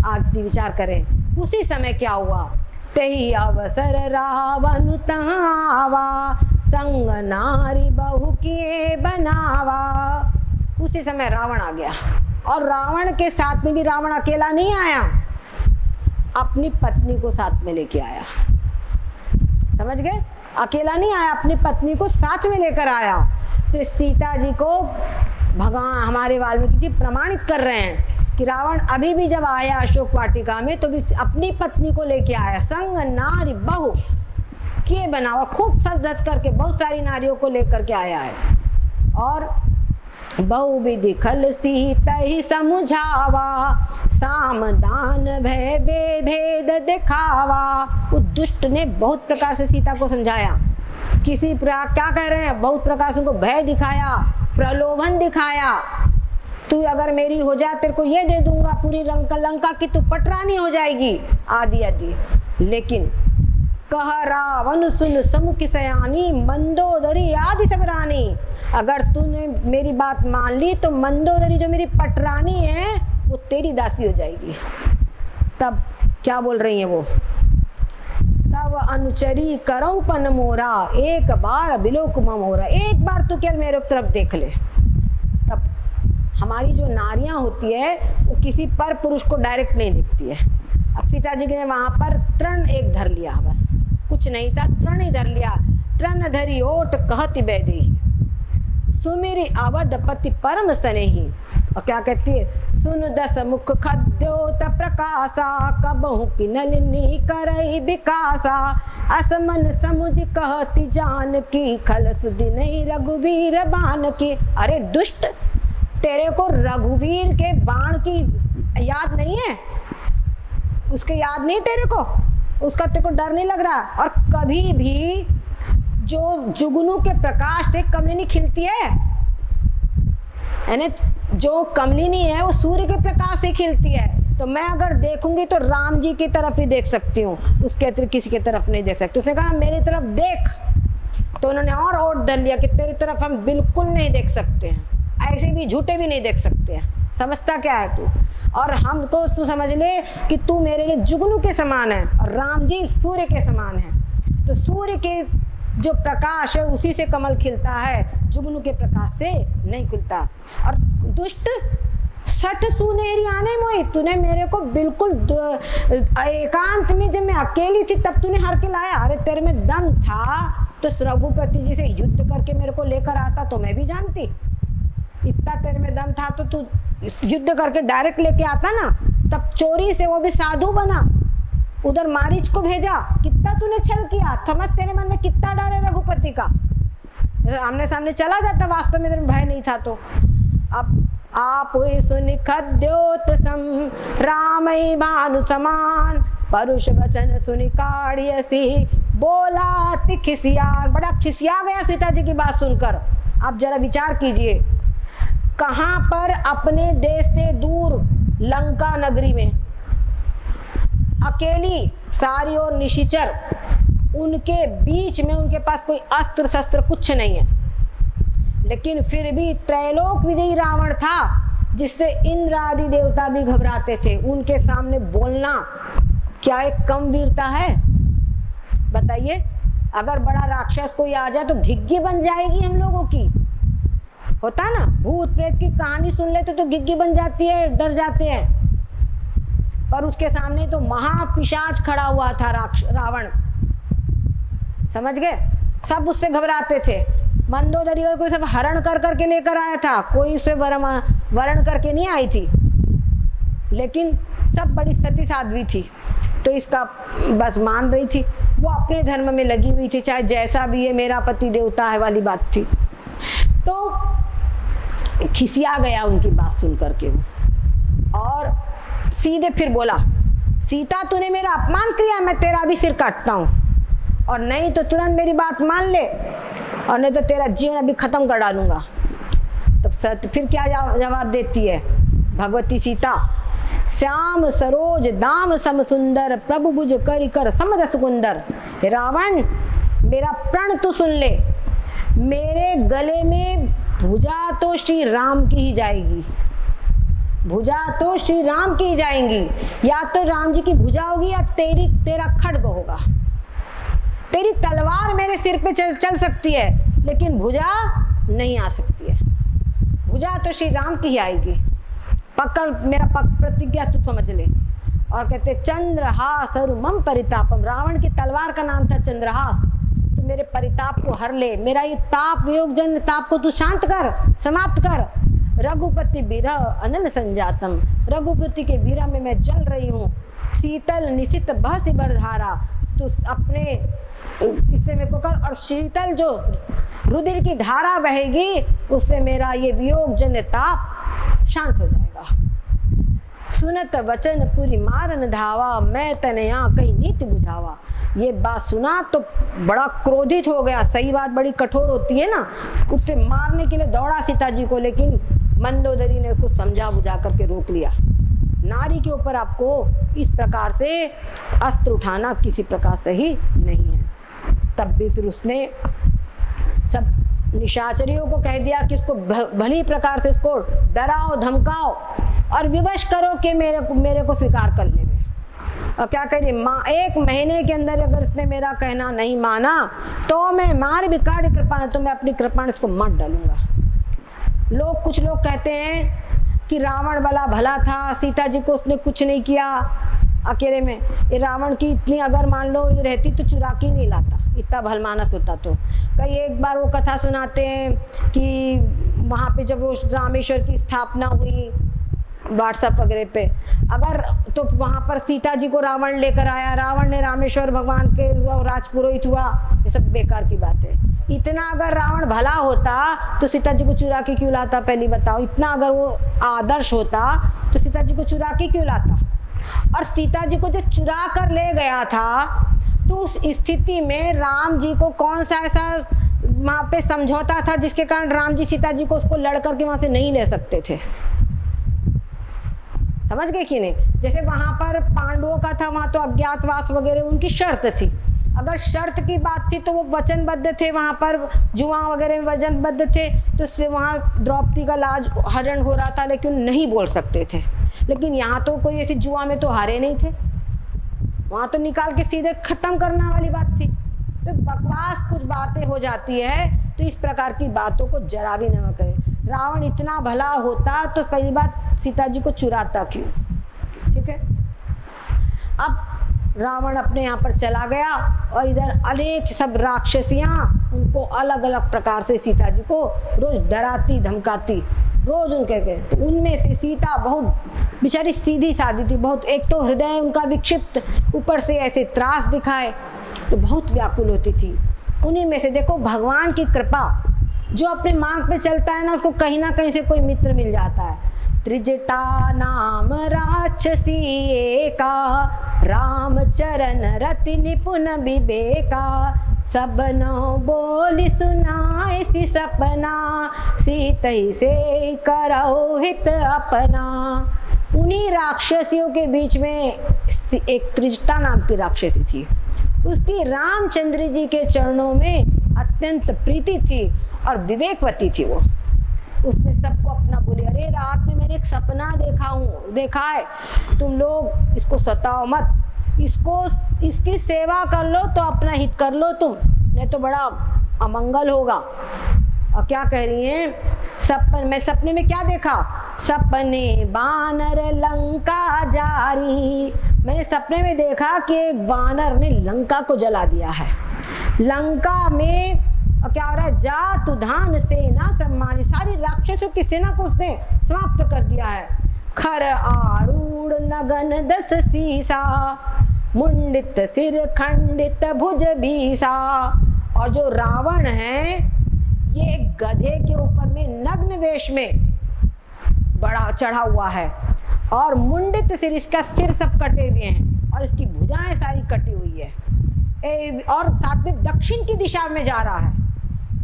आदि विचार करें। उसी समय क्या हुआ, तेहि अवसर रावण तहावा, संग नारी बहु किए बनावा। उसी समय रावण आ गया, और रावण के साथ में भी रावण अकेला नहीं आया, अपनी पत्नी को साथ में लेके आया। समझ गए, अकेला नहीं आया, अपनी पत्नी को साथ में लेकर आया। तो सीता जी को भगवान हमारे वाल्मीकि जी प्रमाणित कर रहे हैं कि रावण अभी भी जब आया अशोक वाटिका में तो भी अपनी पत्नी को लेके आया, संग नारी बहु किए बना, और खूब सज धज करके बहुत सारी नारियों को लेकर के आया है। और बहु विधि खल सीता ही समझावा, साम दान भय भेद दिखावा। उस दुष्ट ने बहुत प्रकार से सीता को समझाया, किसी प्रकार क्या कह रहे हैं, बहुत प्रकार से उनको भय दिखाया, प्रलोभन दिखाया। तू अगर मेरी हो जा, तेरे को ये दे दूंगा पूरी लंका की तू पटरानी हो जाएगी, आदि आदि। लेकिन कह रावण सुन समुख सयानी, मंदोदरी आदि सब रानी। अगर तूने मेरी बात मान ली तो मंदोदरी जो मेरी पटरानी है वो तेरी दासी हो जाएगी। तब क्या बोल रही है वो, तब अनुचरी करऊं पन मोरा, एक बार बिलोक मोरा। एक बार तू केवल मेरे तरफ देख ले। तब हमारी जो नारियां होती है वो किसी पर पुरुष को डायरेक्ट नहीं दिखती है। अब सीता जी ने वहां पर तृण एक धर लिया, बस कुछ नहीं था, तृण ही धर लिया। तृण धरी ओट कहती बैदेही, सुमेरी अवधपति परम सनेही। और क्या कहती है, सुन दस मुख खद्योत प्रकाशा, कबहु की नलिनी करई विकासा। असमन समुझ कहती जान की, खल सुधि नहीं रघुवीर बाण की। अरे दुष्ट, तेरे को रघुवीर के बाण की याद नहीं है, उसके याद नहीं तेरे को, उसका तेरे को डर नहीं लग रहा। और कभी भी जो जुगनू के प्रकाश से कमलिनी खिलती है, यानी जो कमलिनी है वो सूर्य के प्रकाश से खिलती है। तो मैं अगर देखूंगी तो राम जी की तरफ ही देख सकती हूँ, उसके अतिरिक्त किसी की तरफ नहीं देख सकती। उसने कहा मेरी तरफ देख, तो उन्होंने और ओट धर लिया कि तेरी तरफ हम बिल्कुल नहीं देख सकते हैं, ऐसे भी झूठे भी नहीं देख सकते हैं। समझता क्या है तू, और हमको तू समझ ले कि तू मेरे लिए जुगनू के समान है और राम जी सूर्य के समान है। तो सूर्य के जो प्रकाश है उसी से कमल खिलता है, जुगनू के प्रकाश से नहीं खिलता। और दुष्ट, सठ सुनेरी आने मोई, तूने मेरे को बिल्कुल एकांत में, जब मैं अकेली थी तब तूने हर के लाया। अरे तेरे में दम था तो रघुपति जी से युद्ध करके मेरे को लेकर आता तो मैं भी जानती। इतना तेरे में दम था तो तू युद्ध करके डायरेक्ट लेके आता ना। तब चोरी से, वो भी साधु बना, उधर मारीच को भेजा। कितना तूने छल किया, समझ तेरे मन में कितना डर है रघुपति का। आमने सामने चला जाता, वास्तव में तेरे भय नहीं था। तो अब आप सुनि खद्योत सम, रामई भानु समान, परुष वचन सुनि काढ़ियसी, बोला अति खिसियार। बड़ा खिसिया गया सीता जी की बात सुनकर। आप जरा विचार कीजिए, कहां पर अपने देश से दूर लंका नगरी में अकेली, सारी और निशिचर, उनके बीच में उनके पास कोई अस्त्र शस्त्र कुछ नहीं है, लेकिन फिर भी त्रैलोक विजयी रावण था जिससे इंद्र आदि देवता भी घबराते थे। उनके सामने बोलना क्या एक कम वीरता है, बताइए। अगर बड़ा राक्षस कोई आ जाए तो घिग्गी बन जाएगी हम लोगों की। होता है ना, भूत प्रेत की कहानी सुन लेते तो घिग्गी बन जाती है, डर जाते हैं। पर उसके सामने तो महापिशाच खड़ा हुआ था, रावण। समझ गए? सब उससे घबराते थे। मंदोदरी और कोई सब हरण कर करके लेकर आया था, कोई उसे वरण करके नहीं आई थी, लेकिन सब बड़ी सती साध्वी थी, तो इसका बस मान रही थी। वो अपने धर्म में लगी हुई थी, चाहे जैसा भी है, मेरा पति देवता है वाली बात थी। तो खिसिया गया उनकी बात सुन करके वो, और सीधे फिर बोला, सीता तूने मेरा अपमान किया, मैं तेरा भी सिर काटता हूँ, और नहीं तो तुरंत मेरी बात मान ले, और नहीं तो तेरा जीवन अभी खत्म कर डालूंगा। तब सत्य फिर क्या जवाब देती है भगवती सीता, श्याम सरोज दाम सम सुंदर, प्रभु भुज करि कर समदस कुंदर। रावण मेरा प्रण तू सुन ले, मेरे गले में भुजा तो श्री राम की ही जाएगी, भुजा तो श्री राम की ही जाएंगी। या तो राम जी की भुजा होगी या तेरा खड्ग होगा। तेरी तलवार मेरे सिर पे चल सकती है, लेकिन भुजा नहीं आ सकती है। भुजा तो श्री राम की ही आएगी, पक्का मेरा प्रतिज्ञा तू समझ ले। और कहते चंद्रहास मम परितापम, रावण की तलवार का नाम था चंद्रहास। तू मेरे परिताप को हर ले, मेरा ये ताप वियोग जन्य ताप को तू शांत कर, समाप्त कर। रघुपति बिरह अनल संजातम, रघुपति के बिरह में मैं जल रही हूँ। शीतल निशित बह सिबर धारा, तू अपने इससे मेरे को कर, और शीतल जो रुधिर की धारा बहेगी उससे मेरा ये वियोग जन्य ताप शांत हो जाएगा। सुनत वचन पूरी मारन धावा, मैं तनया कहीं नीति बुझावा। ये बात सुना तो बड़ा क्रोधित हो गया। सही बात बड़ी कठोर होती है ना, उससे मारने के लिए दौड़ा सीता जी को, लेकिन मंदोदरी ने उसको समझा बुझा करके रोक लिया। नारी के ऊपर आपको इस प्रकार से अस्त्र उठाना किसी प्रकार से ही नहीं है। तब भी फिर उसने सब निशाचरियों को कह दिया कि इसको भली प्रकार से इसको डराओ धमकाओ और विवश करो कि मेरे को स्वीकार कर ले। और क्या करिए, 1 महीने के अंदर अगर इसने मेरा कहना नहीं माना तो मैं मार बिकाड़ कृपा, तो मैं अपनी कृपा इसको मत डालूंगा। कुछ लोग कहते हैं कि रावण भला था, सीता जी को उसने कुछ नहीं किया अकेले में। ये रावण की इतनी अगर मान लो ये रहती तो चुरा के नहीं लाता, इतना भलमानस होता। तो कई एक बार वो कथा सुनाते हैं कि वहाँ पे जब वो रामेश्वर की स्थापना हुई व्हाट्सएप वगैरह पे, अगर तो वहाँ पर सीता जी को रावण लेकर आया, रावण ने रामेश्वर भगवान के राजपुरोहित हुआ, ये सब बेकार की बात है। इतना अगर रावण भला होता तो सीता जी को चुरा के क्यों लाता, पहली बताओ। इतना अगर वो आदर्श होता तो सीता जी को चुरा के क्यों लाता। और सीता जी को जो चुरा कर ले गया था तो उस स्थिति में राम जी को कौन सा ऐसा वहाँ पे समझौता था जिसके कारण राम जी सीता जी को उसको लड़ करके वहाँ से नहीं ले सकते थे। समझ गए कि नहीं। जैसे वहां पर पांडवों का था, वहां तो अज्ञातवास वगैरह उनकी शर्त थी। अगर शर्त की बात थी तो वो वचनबद्ध थे, वहां पर जुआ वगैरह में वचनबद्ध थे, तो उससे वहां द्रौपदी का लाज हरण हो रहा था लेकिन नहीं बोल सकते थे। लेकिन यहाँ तो कोई ऐसी जुआ में तो हारे नहीं थे, वहां तो निकाल के सीधे खत्म करने वाली बात थी। तो बकवास कुछ बातें हो जाती है, तो इस प्रकार की बातों को जरा भी न करे। रावण इतना भला होता तो पहली बात सीता जी को चुराता क्यों। ठीक है, अब रावण अपने यहाँ पर चला गया और इधर अनेक सब राक्षसियाँ उनको अलग अलग प्रकार से सीता जी को रोज डराती धमकाती, रोज उनके गए। तो उनमें से सीता बहुत बेचारी सीधी सादी थी, बहुत एक तो हृदय उनका विक्षिप्त, ऊपर से ऐसे त्रास दिखाए तो बहुत व्याकुल होती थी। उन्हीं में से देखो भगवान की कृपा, जो अपने मार्ग पे चलता है ना उसको कहीं ना कहीं से कोई मित्र मिल जाता है। त्रिजटा नाम राक्षसी एका, राम चरण रति निपुण विवेका, सबनो बोली सुनाए सी सपना, सीतई से करो हित अपना। उन्हीं राक्षसियों के बीच में एक त्रिजटा नाम की राक्षसी थी। उसकी रामचंद्र जी के चरणों में अत्यंत प्रीति थी और विवेकवती थी। वो उसने सबको अपना बोले, अरे रात में मैंने एक सपना देखा है, तुम लोग इसको सताओ मत, इसकी सेवा कर लो तो अपना हित कर लो तुम। नहीं तो बड़ा अमंगल होगा। और क्या कह रही हैं, मैं सपने में क्या देखा, सपने बानर लंका जारी, मैंने सपने में देखा कि एक वानर ने लंका को जला दिया है। लंका में क्या हो रहा है, जातु धान सेना सम्मानी, सारी राक्षसों की सेना को उसने समाप्त कर दिया है। खर आरूढ़ नगन दस सीसा, मुंडित सिर खंडित भुज भीसा। और जो रावण है ये एक गधे के ऊपर में नग्न वेश में बड़ा चढ़ा हुआ है और मुंडित सिर, इसका सिर सब कटे हुए हैं और इसकी भुजाएं सारी कटी हुई है और साथ में दक्षिण की दिशा में जा रहा है।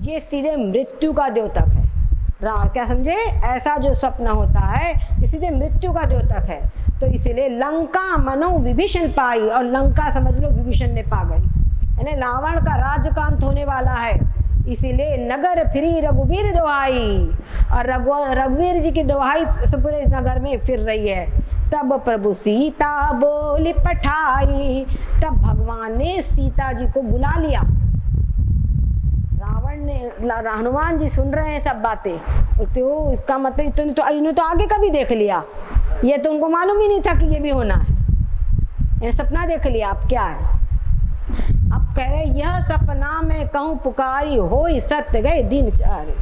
ये सीधे मृत्यु का द्योतक है। क्या समझे, ऐसा जो स्वप्न होता है ये सीधे मृत्यु का द्योतक है। तो इसीलिए लंका मनो विभीषण पाई, और लंका समझ लो विभीषण ने पा गई, यानी रावण का राज्य का अंत होने वाला है। इसीलिए नगर फिरी रघुवीर दोहाई, और रघुवीर जी की दोहाई पूरे नगर में फिर रही है। तब प्रभु सीता बोली पठाई, तब भगवान ने सीता जी को बुला लिया। रावण ने, हनुमान जी सुन रहे हैं सब बातें, तो इसका मतलब इन्होंने तो आगे का भी देख लिया, ये तो उनको मालूम ही नहीं था कि ये भी होना है, सपना देख लिया। अब क्या है, अब कह रहे यह सपना में कहूँ पुकारी हो सत्य गए दिन चारे।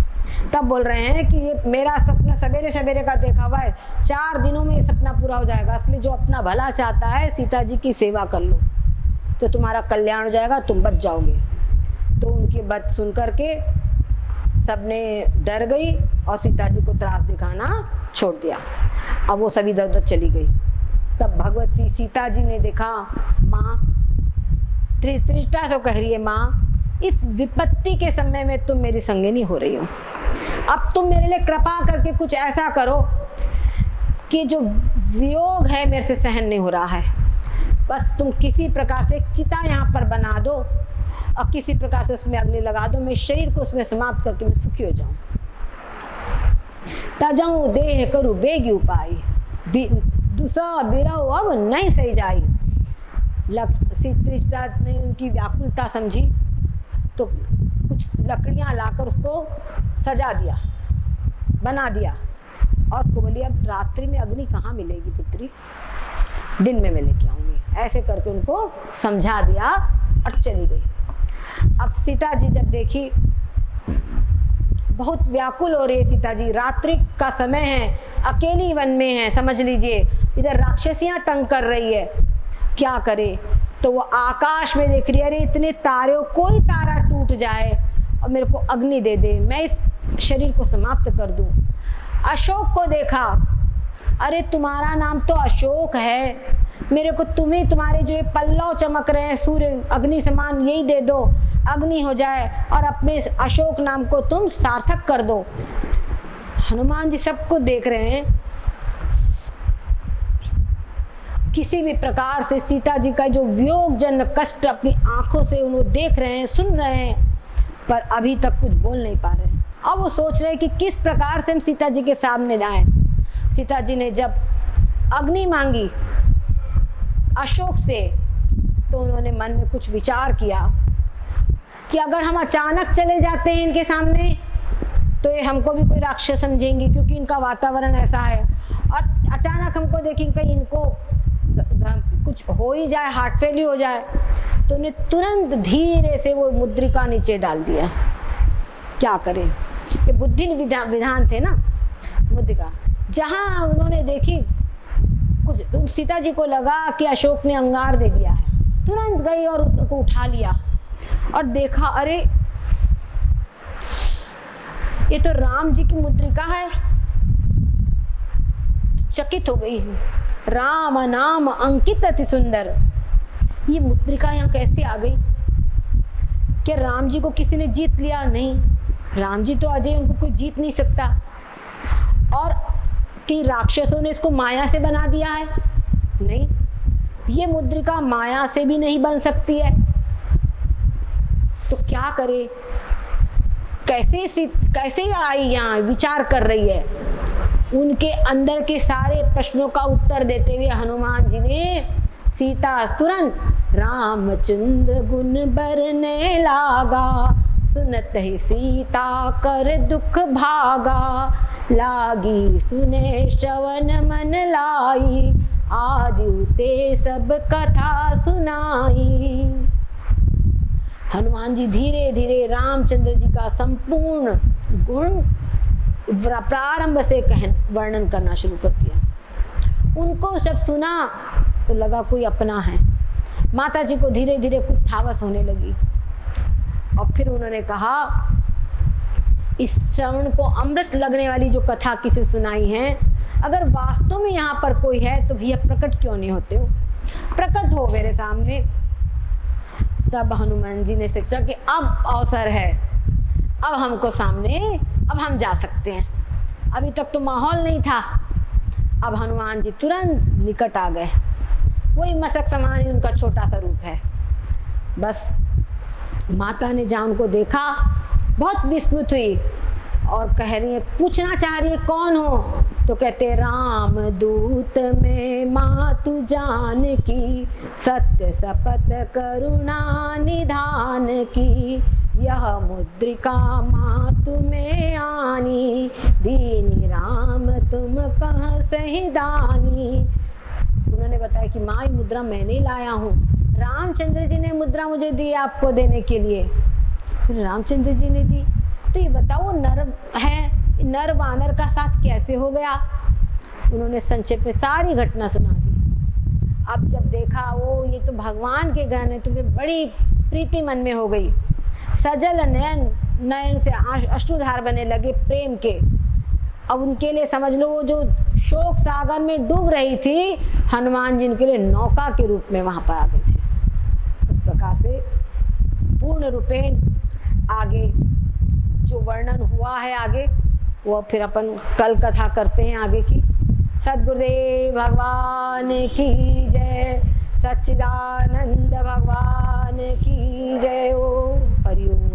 तब बोल रहे हैं कि ये मेरा सपना सवेरे सवेरे का देखा हुआ है, 4 दिनों में ये सपना पूरा हो जाएगा। इसलिए जो अपना भला चाहता है सीता जी की सेवा कर लो तो तुम्हारा कल्याण हो जाएगा, तुम बच जाओगे। तो उनकी बात सुन करके सबने डर गई और सीता जी को त्रास दिखाना छोड़ दिया। अब वो सभी इधर उधर चली गई। तब भगवती सीता जी ने देखा, माँ त्रिष्टा से कह रही है, माँ इस विपत्ति के समय में तुम मेरी संगिनी हो रही हो, अब तुम मेरे लिए कृपा करके कुछ ऐसा करो कि जो वियोग है मेरे से सहन नहीं हो रहा है, बस तुम किसी प्रकार से एक चिता यहाँ पर बना दो और किसी प्रकार से उसमें अग्नि लगा दो, मैं शरीर को उसमें समाप्त करके मैं सुखी हो जाऊं। तजाऊं देह करूं बेगी उपाय, दूसरा बिरहो अब नहीं सही जाई। त्रिष्टा ने उनकी व्याकुलता समझी तो कुछ लकड़ियां लाकर उसको सजा दिया, बना दिया, और उसको बोली अब रात्रि में अग्नि कहाँ मिलेगी पुत्री, दिन में मैं लेके आऊंगी। ऐसे करके उनको समझा दिया और चली गई। अब सीता जी जब देखी, बहुत व्याकुल हो रही है सीता जी, रात्रि का समय है, अकेली वन में है, समझ लीजिए इधर राक्षसियां तंग कर रही है, क्या करे। तो वो आकाश में देख रही है, अरे इतने तारे, कोई तारा टूट जाए और मेरे को अग्नि दे दे, मैं इस शरीर को समाप्त कर दूं। अशोक को देखा, अरे तुम्हारा नाम तो अशोक है, मेरे को तुम्हें तुम्हारे जो ये पल्लव चमक रहे हैं सूर्य अग्नि समान, यही दे दो, अग्नि हो जाए और अपने अशोक नाम को तुम सार्थक कर दो। हनुमान जी सबको देख रहे हैं, किसी भी प्रकार से सीता जी का जो वियोग जन कष्ट अपनी आंखों से उन्हें देख रहे हैं, सुन रहे हैं, पर अभी तक कुछ बोल नहीं पा रहे हैं। अब वो सोच रहे हैं कि किस प्रकार से हम सीता जी के सामने आए। सीता जी ने जब अग्नि मांगी अशोक से, तो उन्होंने मन में कुछ विचार किया कि अगर हम अचानक चले जाते हैं इनके सामने तो ये हमको भी कोई राक्षस समझेंगे, क्योंकि इनका वातावरण ऐसा है, और अचानक हमको देखेंगे कहीं इनको कुछ हो ही जाए, हार्ट फेल हो जाए। तो उन्हें तुरंत धीरे से वो मुद्रिका नीचे डाल दिया। क्या करें, ये बुद्धि विधान थे ना मुद्रिका। जहाँ उन्होंने देखी कुछ, तो सीता जी को लगा कि अशोक ने अंगार दे दिया है, तुरंत गई और उसको उठा लिया और देखा, अरे ये तो राम जी की मुद्रिका है। चकित हो गई, राम नाम अंकित अति सुंदर, ये मुद्रिका यहाँ कैसे आ गई? क्या राम जी को किसी ने जीत लिया? नहीं, राम जी तो अजय, उनको कोई जीत नहीं सकता। और कि राक्षसों ने इसको माया से बना दिया है? नहीं, ये मुद्रिका माया से भी नहीं बन सकती है। तो क्या करे, कैसे आई यहाँ, विचार कर रही है। उनके अंदर के सारे प्रश्नों का उत्तर देते हुए हनुमान जी ने सीता तुरंत रामचंद्र गुण बरने लागा, सुनत ही सीता कर दुख भागा। लागी सुने श्रवण मन लाई, आदि ते सब कथा सुनाई। हनुमान जी धीरे धीरे रामचंद्र जी का संपूर्ण गुण प्रारंभ से वर्णन करना शुरू कर दिया। उनको जब सुना तो लगा कोई अपना है। माता जी को धीरे धीरे कुछ थावस होने लगी और फिर उन्होंने कहा, इस श्रवण को अमृत लगने वाली जो कथा किसे सुनाई है, अगर वास्तव में यहाँ पर कोई है तो भैया प्रकट क्यों नहीं होते हो, प्रकट हो मेरे सामने। तब हनुमान जी ने सोचा कि अब अवसर है, अब हमको सामने, अब हम जा सकते हैं। अभी तक तो माहौल नहीं था। अब हनुमान जी तुरंत निकट आ गए। वही मशक समान ही उनका छोटा सा रूप है। बस माता ने जहाँ उनको देखा बहुत विस्मित हुई और कह रही है, पूछना चाह रही है कौन हो, तो कहते राम दूत में मातु जान की, सत्य शपथ करुणा निधान की, यह मुद्रिका मातु में आनी, दीनी राम तुम कह सही दानी। उन्होंने बताया कि माँ, ये मुद्रा मैंने लाया हूँ, रामचंद्र जी ने मुद्रा मुझे दी आपको देने के लिए। फिर रामचंद्र जी ने दी, तो ये बताओ नर है, नर वानर का साथ कैसे हो गया। उन्होंने संक्षेप में सारी घटना सुना दी। अब जब देखा वो ये तो भगवान के ज्ञान है, तो बड़ी प्रीति मन में हो गई। सजल नयन नयन से अश्रुधार बने लगे प्रेम के। अब उनके लिए समझ लो, वो जो शोक सागर में डूब रही थी, हनुमान जी उनके लिए नौका के रूप में वहां पर आ गए थे। उस प्रकार से पूर्ण रूपेण आगे जो वर्णन हुआ है आगे, वो फिर अपन कल कथा करते हैं आगे की। सद्गुरुदेव भगवान की जय, सच्चिदानंद भगवान की जय। ओम हरिओम।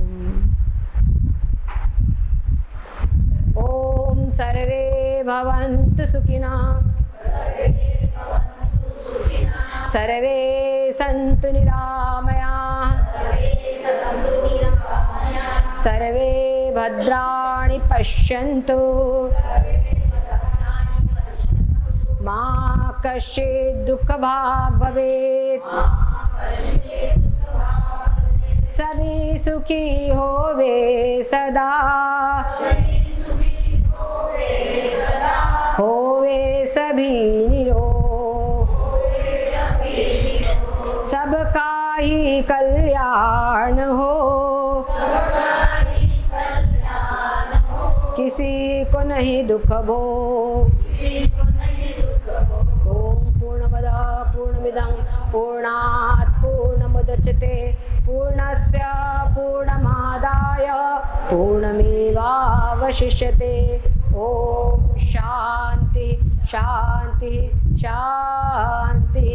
ओम सर्वे भवन्तु सुखिनः, सर्वे सन्तु निरामयाः, सर्वे भद्राणि पश्यन्तु, मा कश्चित् दुःखभाग् भवेत्, सभी सुखी होवे सदा, होवे सभी निरोग, सबका ही कल्याण हो, किसी को नहीं दुख भोग। ओम पूर्णमदः पूर्णमिदं पूर्णात् पूर्णमुदच्यते, पूर्णस्य पूर्णमादाय पूर्णमेवावशिष्यते। ओम शांति शांति शांति।